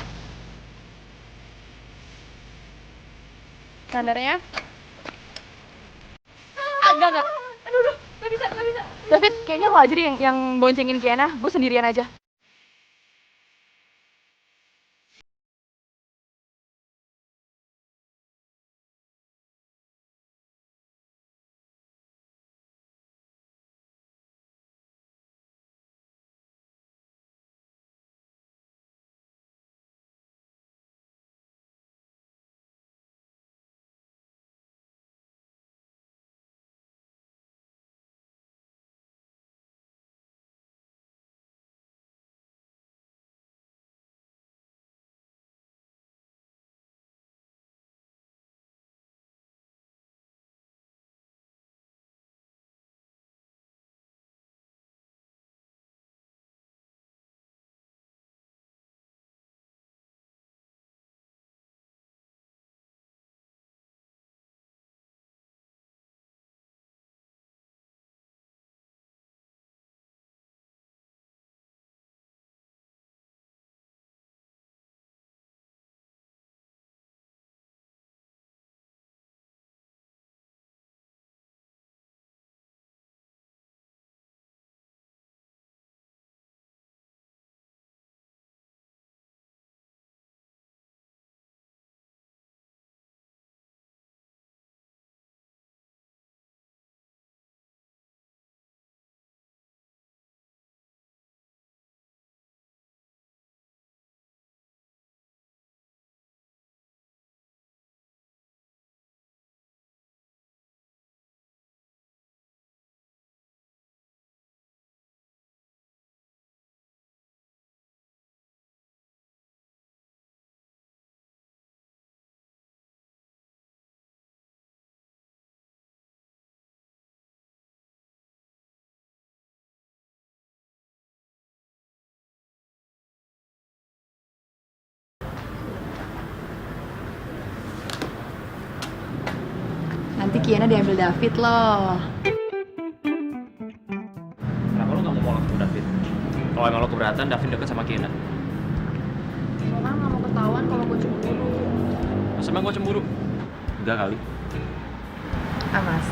Sadarnya? Enggak. Aduh, nggak bisa. David, kayaknya lo aja deh yang boncengin Kiana. Gue sendirian aja. Nanti Kiana diambil David loh. Kenapa lo gak mau ketemu David? Kalau emang lo keberatan, David deket sama Kiana. Soalnya nggak mau ketahuan kalau gue cemburu. Masa emang gue cemburu? Enggak kali. Amas.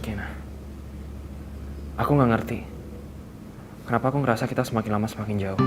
Kiana. Aku nggak ngerti. Kenapa aku ngerasa kita semakin lama semakin jauh.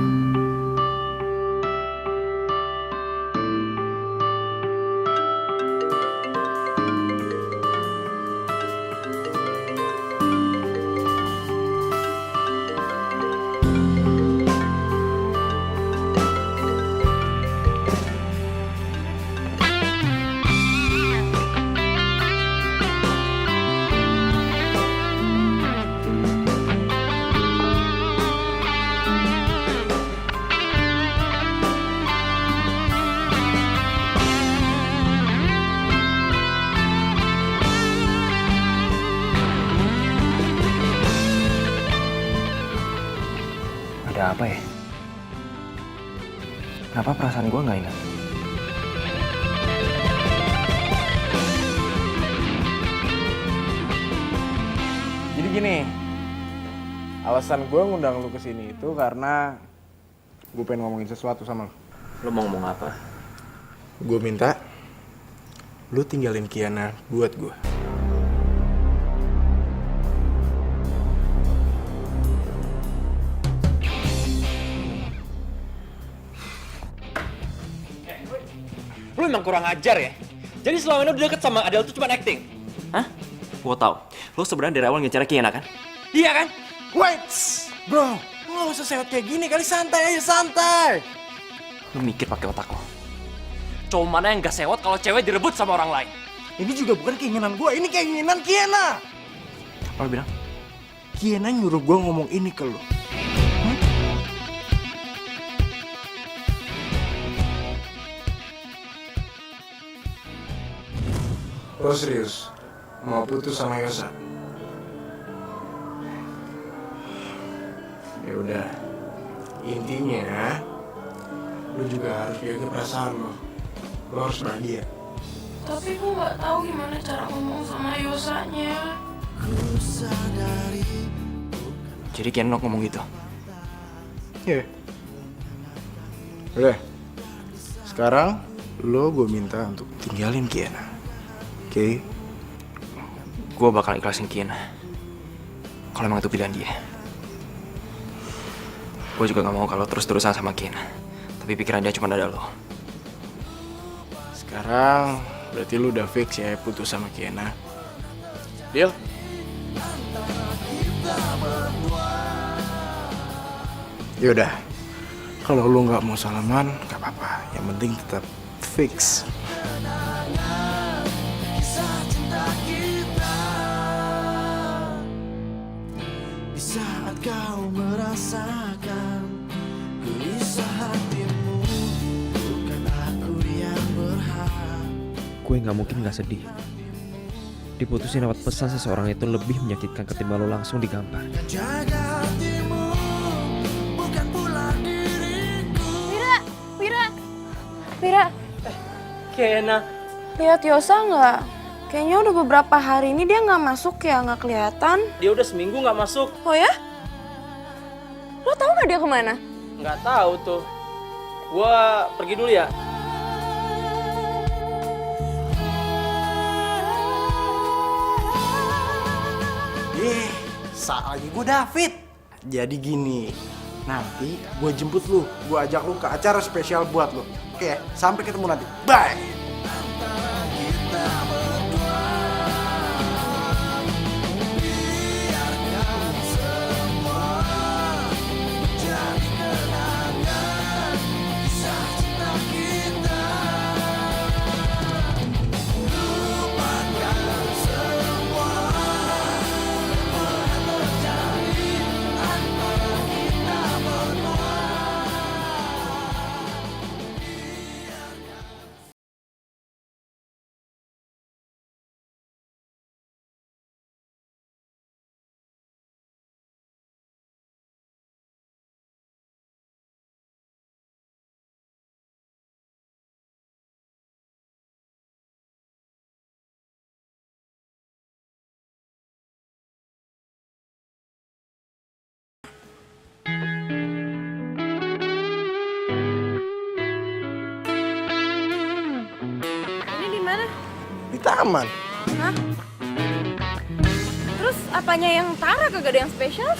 Ada apa ya? Kenapa perasaan gue nggak enak? Jadi gini, alasan gue ngundang lu kesini itu karena gue pengen ngomongin sesuatu sama lu. Lo mau ngomong apa? Gue minta lu tinggalin Kiana buat gue. Lo emang kurang ajar ya? Jadi selama ini udah deket sama Adele tuh cuma acting? Hah? Gue tau, lo sebenarnya dari awal ngejar Kiana kan? Iya kan? Wait, bro, lu gak usah sewot kayak gini kali, santai aja, santai. Lo mikir pakai otak lo. Cowok mana yang gak sewot kalau cewek direbut sama orang lain? Ini juga bukan keinginan gue, ini keinginan Kiana. Apa lo bilang? Kiana nyuruh gue ngomong ini ke lu. Lo serius mau putus sama Yosa? Ya udah, intinya lu juga harus jaga perasaan lo. Lo harus bahagia. Tapi gue nggak tahu gimana cara ngomong sama Yosanya. Jadi Kiana ngomong gitu? Iya. Udah, sekarang lo gue minta untuk tinggalin Kiana. Oke? Gue bakal ikhlasin Kiana. Kalau emang itu pilihan dia. Gue juga gak mau kalau terus-terusan sama Kiana. Tapi pikiran dia cuma ada lo. Sekarang berarti lu udah fix ya putus sama Kiana. Deal? Yaudah, kalau lu nggak mau salaman, nggak apa-apa. Yang penting tetap fix. Di saat kau merasakan gelisah hatimu, bukan aku yang berhak. Gue nggak mungkin nggak sedih. Diputusin lewat pesan seseorang itu lebih menyakitkan ketimbang lo langsung digampar. Jaga hatimu, bukan pula diriku. Vira, Kiana. lihat Yosa nggak? Kayaknya udah beberapa hari ini dia nggak masuk ya, nggak kelihatan. Dia udah seminggu gak masuk. Oh ya? Lo tahu nggak dia kemana? Nggak tahu tuh. Gua pergi dulu ya. Saat lagi gue David. Jadi gini, nanti gue jemput lu, gue ajak lu ke acara spesial buat lu. Oke, sampai ketemu nanti. Bye. aman. Hah? Terus apanya yang Tara kagak ada yang spesial?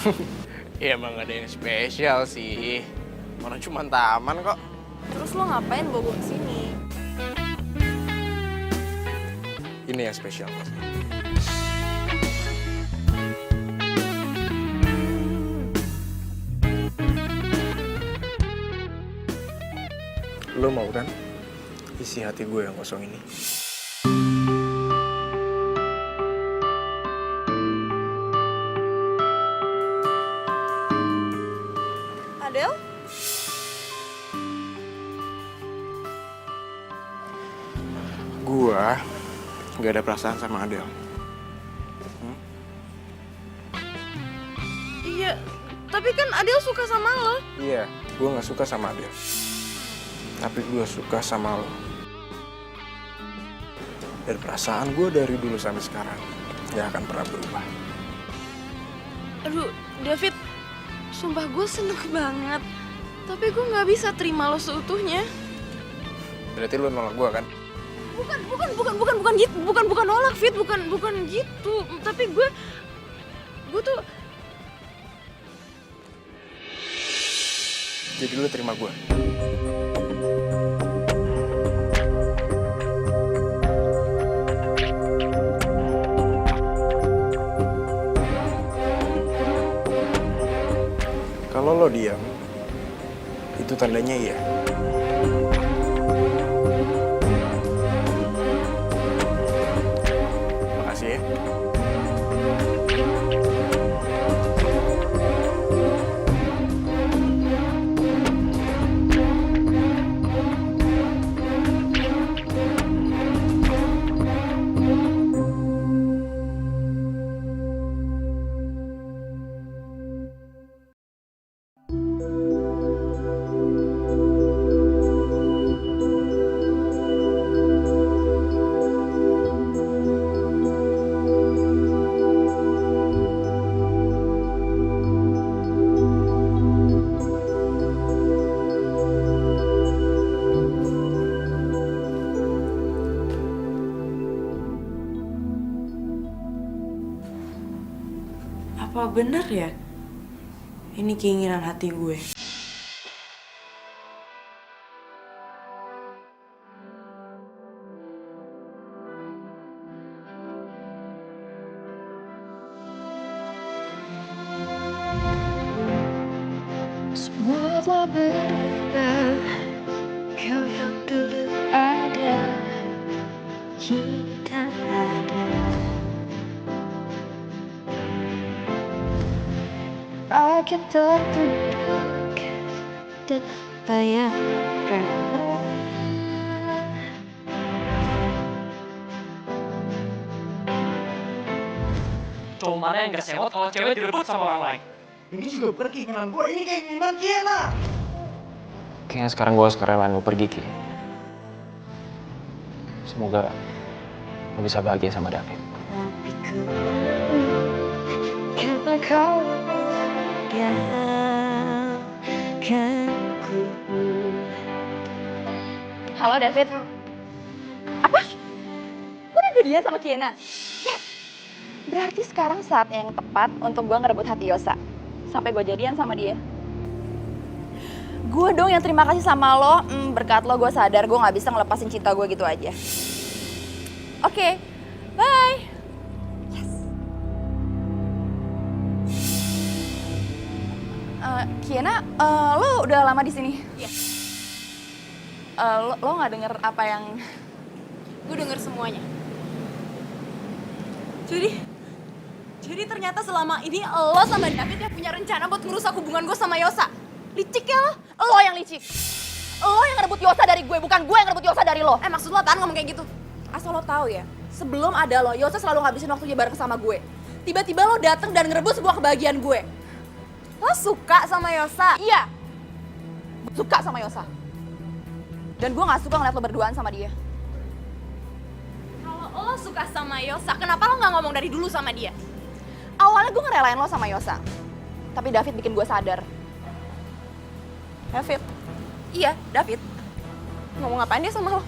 Ya emang gak ada yang spesial sih. Mana cuma taman kok. Terus lo ngapain bawa gue kesini? Ini yang spesial kok. Lo mau kan isi hati gue yang kosong ini? Adel? Gue gak ada perasaan sama Adel. Iya, tapi kan Adel suka sama lo. Iya, gue gak suka sama Adel. Tapi gue suka sama lo. Dan perasaan gue dari dulu sampai sekarang gak akan pernah berubah. Aduh, David, sumpah gue seneng banget. Tapi gue gak bisa terima lo seutuhnya. Berarti lo nolak gue kan? Bukan gitu, bukan nolak, Fit, bukan gitu. Tapi gue tuh. Jadi lo terima gue? Kalau lo diam, itu tandanya iya. Makasih ya. Apa bener ya? Ini keinginan hati gue. Semua telah berubah, kau yang dulu ada, kita ada. Rakyat tertunduk dan bayangkan. Cowok mana yang gak sewot kalau cewek direbut sama orang lain? Ini juga bukan keinginan gue, ini keinginan Kiana. Kayaknya sekarang gue harus kerelain lo pergi, Ki. Semoga lo bisa bahagia sama David. Karena kau meninggalkanku. Halo David. Apa? Gue udah jadian sama Kiana? Yes! Berarti sekarang saatnya yang tepat untuk gue ngerebut hati Yosa. Sampai gue jadian sama dia. Gue dong yang terima kasih sama lo. Berkat lo gue sadar gue gak bisa ngelepasin cinta gue gitu aja. Oke, bye. Yes. Kiana, lo udah lama di sini? Iya. Lo nggak denger apa yang? Gue denger semuanya. Jadi ternyata selama ini lo sama David yang punya rencana buat ngerusak hubungan gue sama Yosa. Licik ya lo? Lo yang licik. Lo yang ngerebut Yosa dari gue, bukan gue yang ngerebut Yosa dari lo. Maksud lo apaan ngomong kayak gitu? Asal lo tahu ya, sebelum ada lo, Yosa selalu ngabisin waktunya bareng sama gue. Tiba-tiba lo dateng dan ngerebut sebuah kebahagiaan gue. Lo suka sama Yosa? Iya. Suka sama Yosa. Dan gue gak suka ngeliat lo berduaan sama dia. Kalau lo suka sama Yosa, kenapa lo gak ngomong dari dulu sama dia? Awalnya gue ngerelain lo sama Yosa. Tapi David bikin gue sadar. David? Iya, David. Ngomong apaan dia sama lo?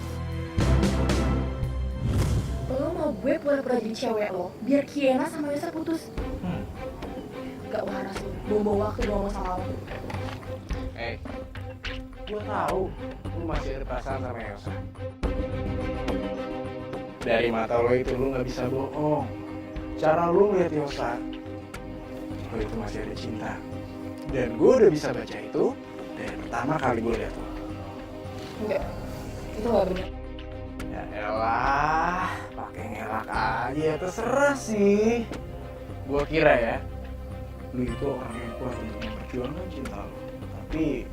Lo mau gue pura-pura jadi cewek lo, biar Kiena sama Yosa putus. Gak waras lo, bawa waktu ngomong sama lo. Gue tahu lu masih ada perasaan sama Yosa. Dari mata lo itu lu nggak bisa bohong. Cara lu ngeliat Yosa, lo itu masih ada cinta. Dan gue udah bisa baca itu dari pertama kali gue liat lo. Enggak, itu gak bener. Ya elah, pakai ngelak aja, terserah sih. Gue kira ya, lu itu orang yang kuat untuk memperjuangkan cinta lo. Tapi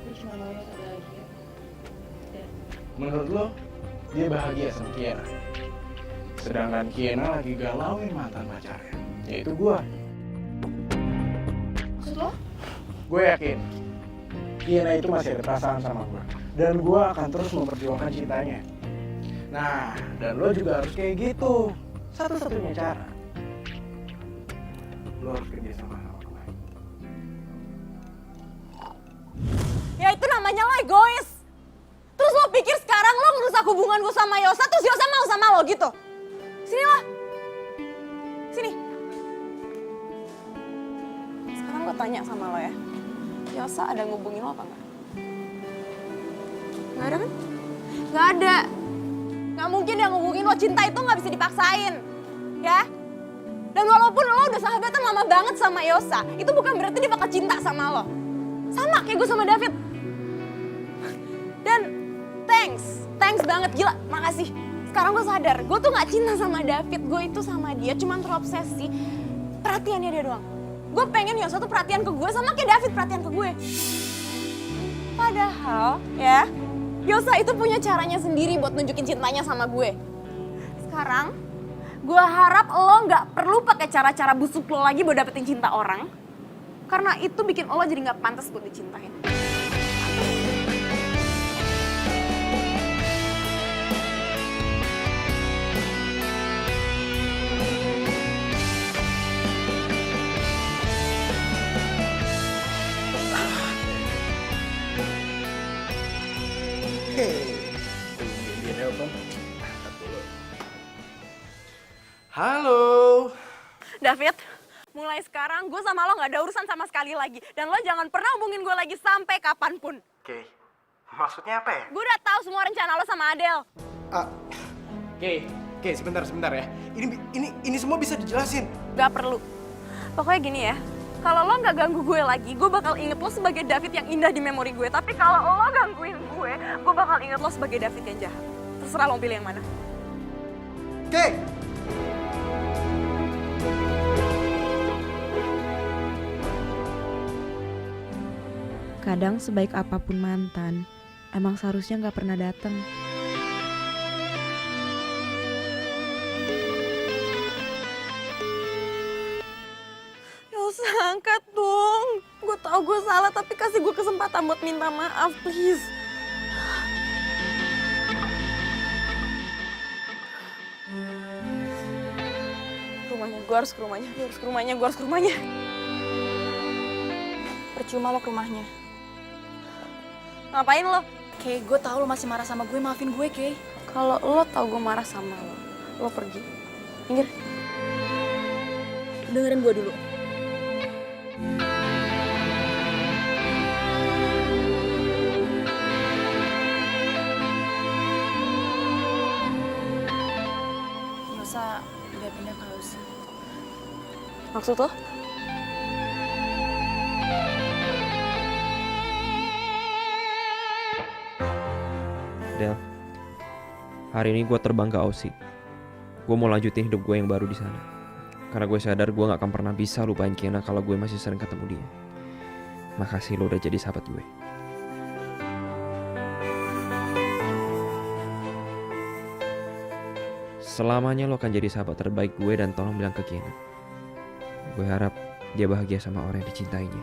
Gue cuma mau Yosa bahagia. menurut lo, dia bahagia sama Kiena. Sedangkan Kiena lagi galauin mantan pacarnya, yaitu gue. Maksud lo? Gue yakin Kiena itu masih ada perasaan sama gue. Dan gue akan terus memperjuangkan cintanya. Nah, dan lo juga harus kayak gitu. Satu-satunya cara, lo harus kerja sama gue. Ya itu namanya lo egois. Terus lo pikir sekarang lo ngerusak hubungan gue sama Yosa, terus Yosa mau sama lo gitu? Sini lo. Sini. Sekarang gue tanya sama lo ya. Yosa ada ngubungin lo apa enggak? Nggak ada kan? Nggak ada. Nggak mungkin dia ngubungin lo. Cinta itu nggak bisa dipaksain. Ya? Dan walaupun lo udah sahabatan lama banget sama Yosa, itu bukan berarti dia bakal cinta sama lo. Sama kayak gue sama David. Dan thanks banget, gila, makasih. Sekarang gue sadar, gue tuh gak cinta sama David, gue itu sama dia cuman terobsesi perhatiannya dia doang. Gue pengen Yosa tuh perhatian ke gue sama kayak David perhatian ke gue. Padahal, ya, Yosa itu punya caranya sendiri buat nunjukin cintanya sama gue. Sekarang, gue harap lo gak perlu pakai cara-cara busuk lo lagi buat dapetin cinta orang. Karena itu bikin lo jadi gak pantas buat dicintain. Halo. David, mulai sekarang gue sama lo gak ada urusan sama sekali lagi. Dan lo jangan pernah hubungin gue lagi sampai kapanpun. Oke, maksudnya apa ya? Gue udah tahu semua rencana lo sama Adele. Oke, sebentar ya. Ini semua bisa dijelasin. Gak perlu. Pokoknya gini ya, kalau lo gak ganggu gue lagi, gue bakal inget lo sebagai David yang indah di memori gue. Tapi kalau lo gangguin gue bakal inget lo sebagai David yang jahat. Terserah lo pilih yang mana. Oke. Kadang sebaik apapun mantan, emang seharusnya gak pernah datang. Yosa, angkat dong. Gue tau gue salah, tapi kasih gue kesempatan buat minta maaf, please. Gue harus ke rumahnya. Percuma lo ke rumahnya. Ngapain lo? Kay, gue tau lo masih marah sama gue, maafin gue, Kay. Kalau lo tau gue marah sama lo pergi. Minggir. Dengerin gue dulu. Yosa udah pindah ke Aussie. Maksud lo? Del, hari ini gue terbang ke Aussie. Gue mau lanjutin hidup gue yang baru di sana. Karena gue sadar gue gak akan pernah bisa lupain Kiena kalau gue masih sering ketemu dia. Makasih lo udah jadi sahabat gue. Selamanya lo akan jadi sahabat terbaik gue dan tolong bilang ke Kiena. Gue harap dia bahagia sama orang yang dicintainya.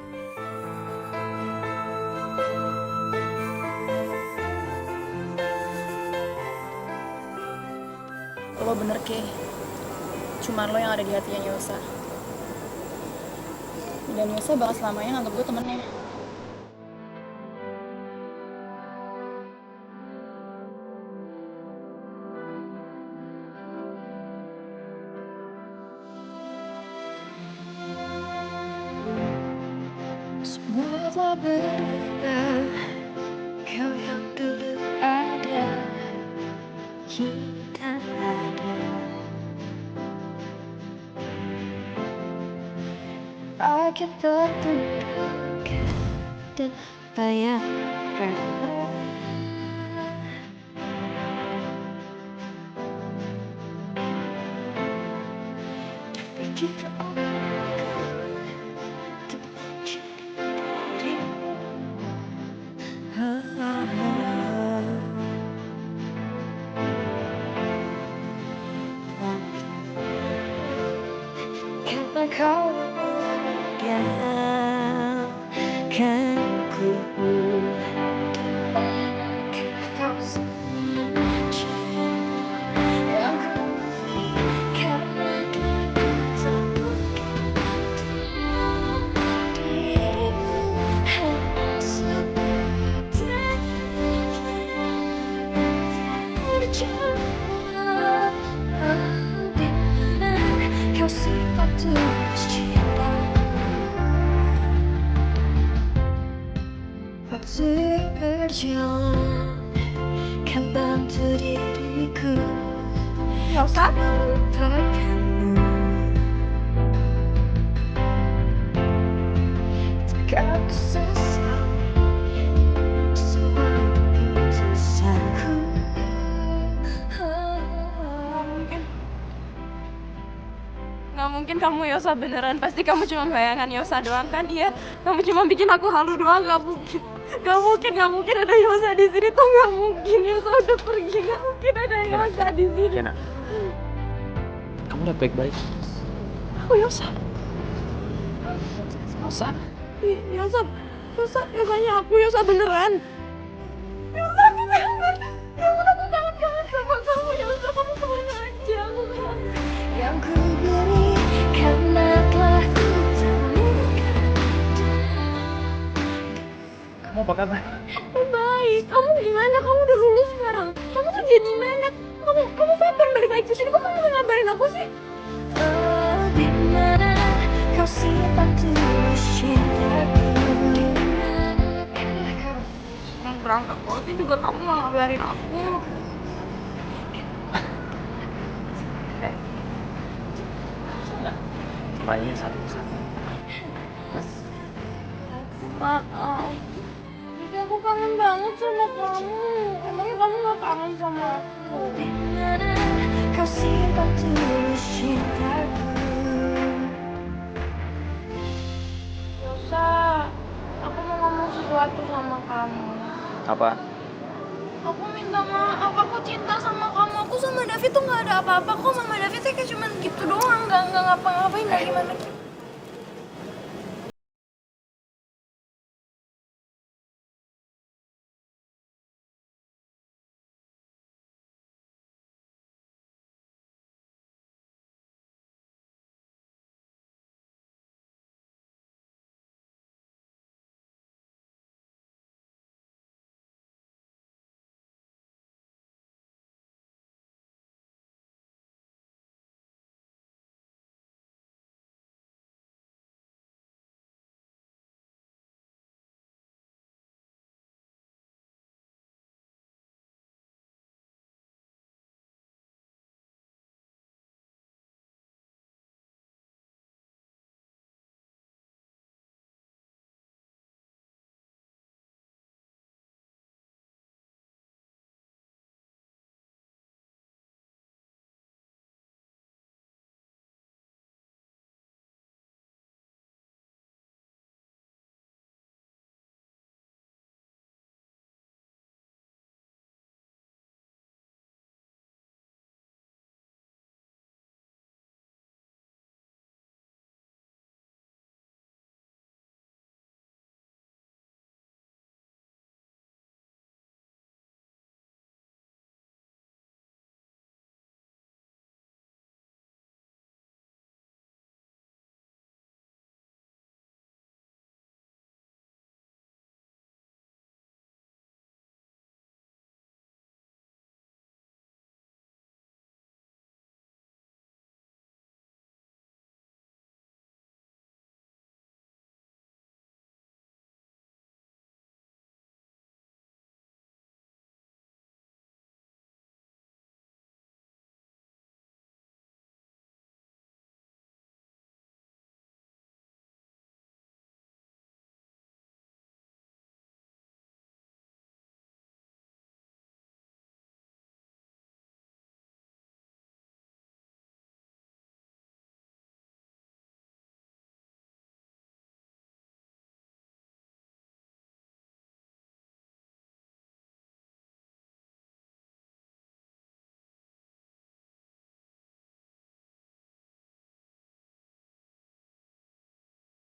Lo bener, Kay. Cuman lo yang ada di hatinya Yosa. Dan Yosa bakal selamanya nganggap gue temennya. semua berbeda. Kau yang dulu ada, kita ada. Rakyat tertuduh dan bayang pernah. Pikir aku untuk menjadi karena kau meninggalkan ku. Kau sengaja yang ku karena kita dirimu hanya sekedar terjauh. Di mana kau simpan tulus cinta. Waktu berjalan kan bantu diriku tak melupakanmu. Kau sesal semua keputusanku. Nggak mungkin kamu Yosa beneran, pasti kamu cuma bayangan Yosa doang kan? Iya, kamu cuma bikin aku halu doang, nggak mungkin. Nggak mungkin ada Yosa di sini tuh, nggak mungkin. Yosa udah pergi, nggak mungkin ada Yosa di sini. Kena, kamu lihat baik-baik. Aku Yosa. Yosa? Yosanya aku, Yosa beneran. Yosa, aku kangen. Yosa, aku kangen sama kamu, Yosa. Kamu kemana aja? Aku kangen. Yang ku beri karena telah ku temukan. Kamu apa kabar? Aku baik. Kamu gimana? Kamu udah lulus sekarang. Kamu kerja di mana? Kamu kapan balik lagi ke sini? Kok kamu nggak ngabarin aku sih? Oh, di mana kau simpan tulus cintaku. Mau berangkat kok, juga kamu nggak ngabarin aku. Mainnya satu-satu. Maaf. Tapi aku kangen banget sama kamu. Emangnya kamu nggak kangen sama aku? Di mana kau simpan tulus cintaku. Yosa, aku mau ngomong sesuatu sama kamu. Apa? Aku minta maaf, aku cinta sama kamu. Aku sama David tuh nggak ada apa-apa kok. Sama David tuh kayak cuman gitu doang, nggak ngapa-ngapain, nggak gimana gitu.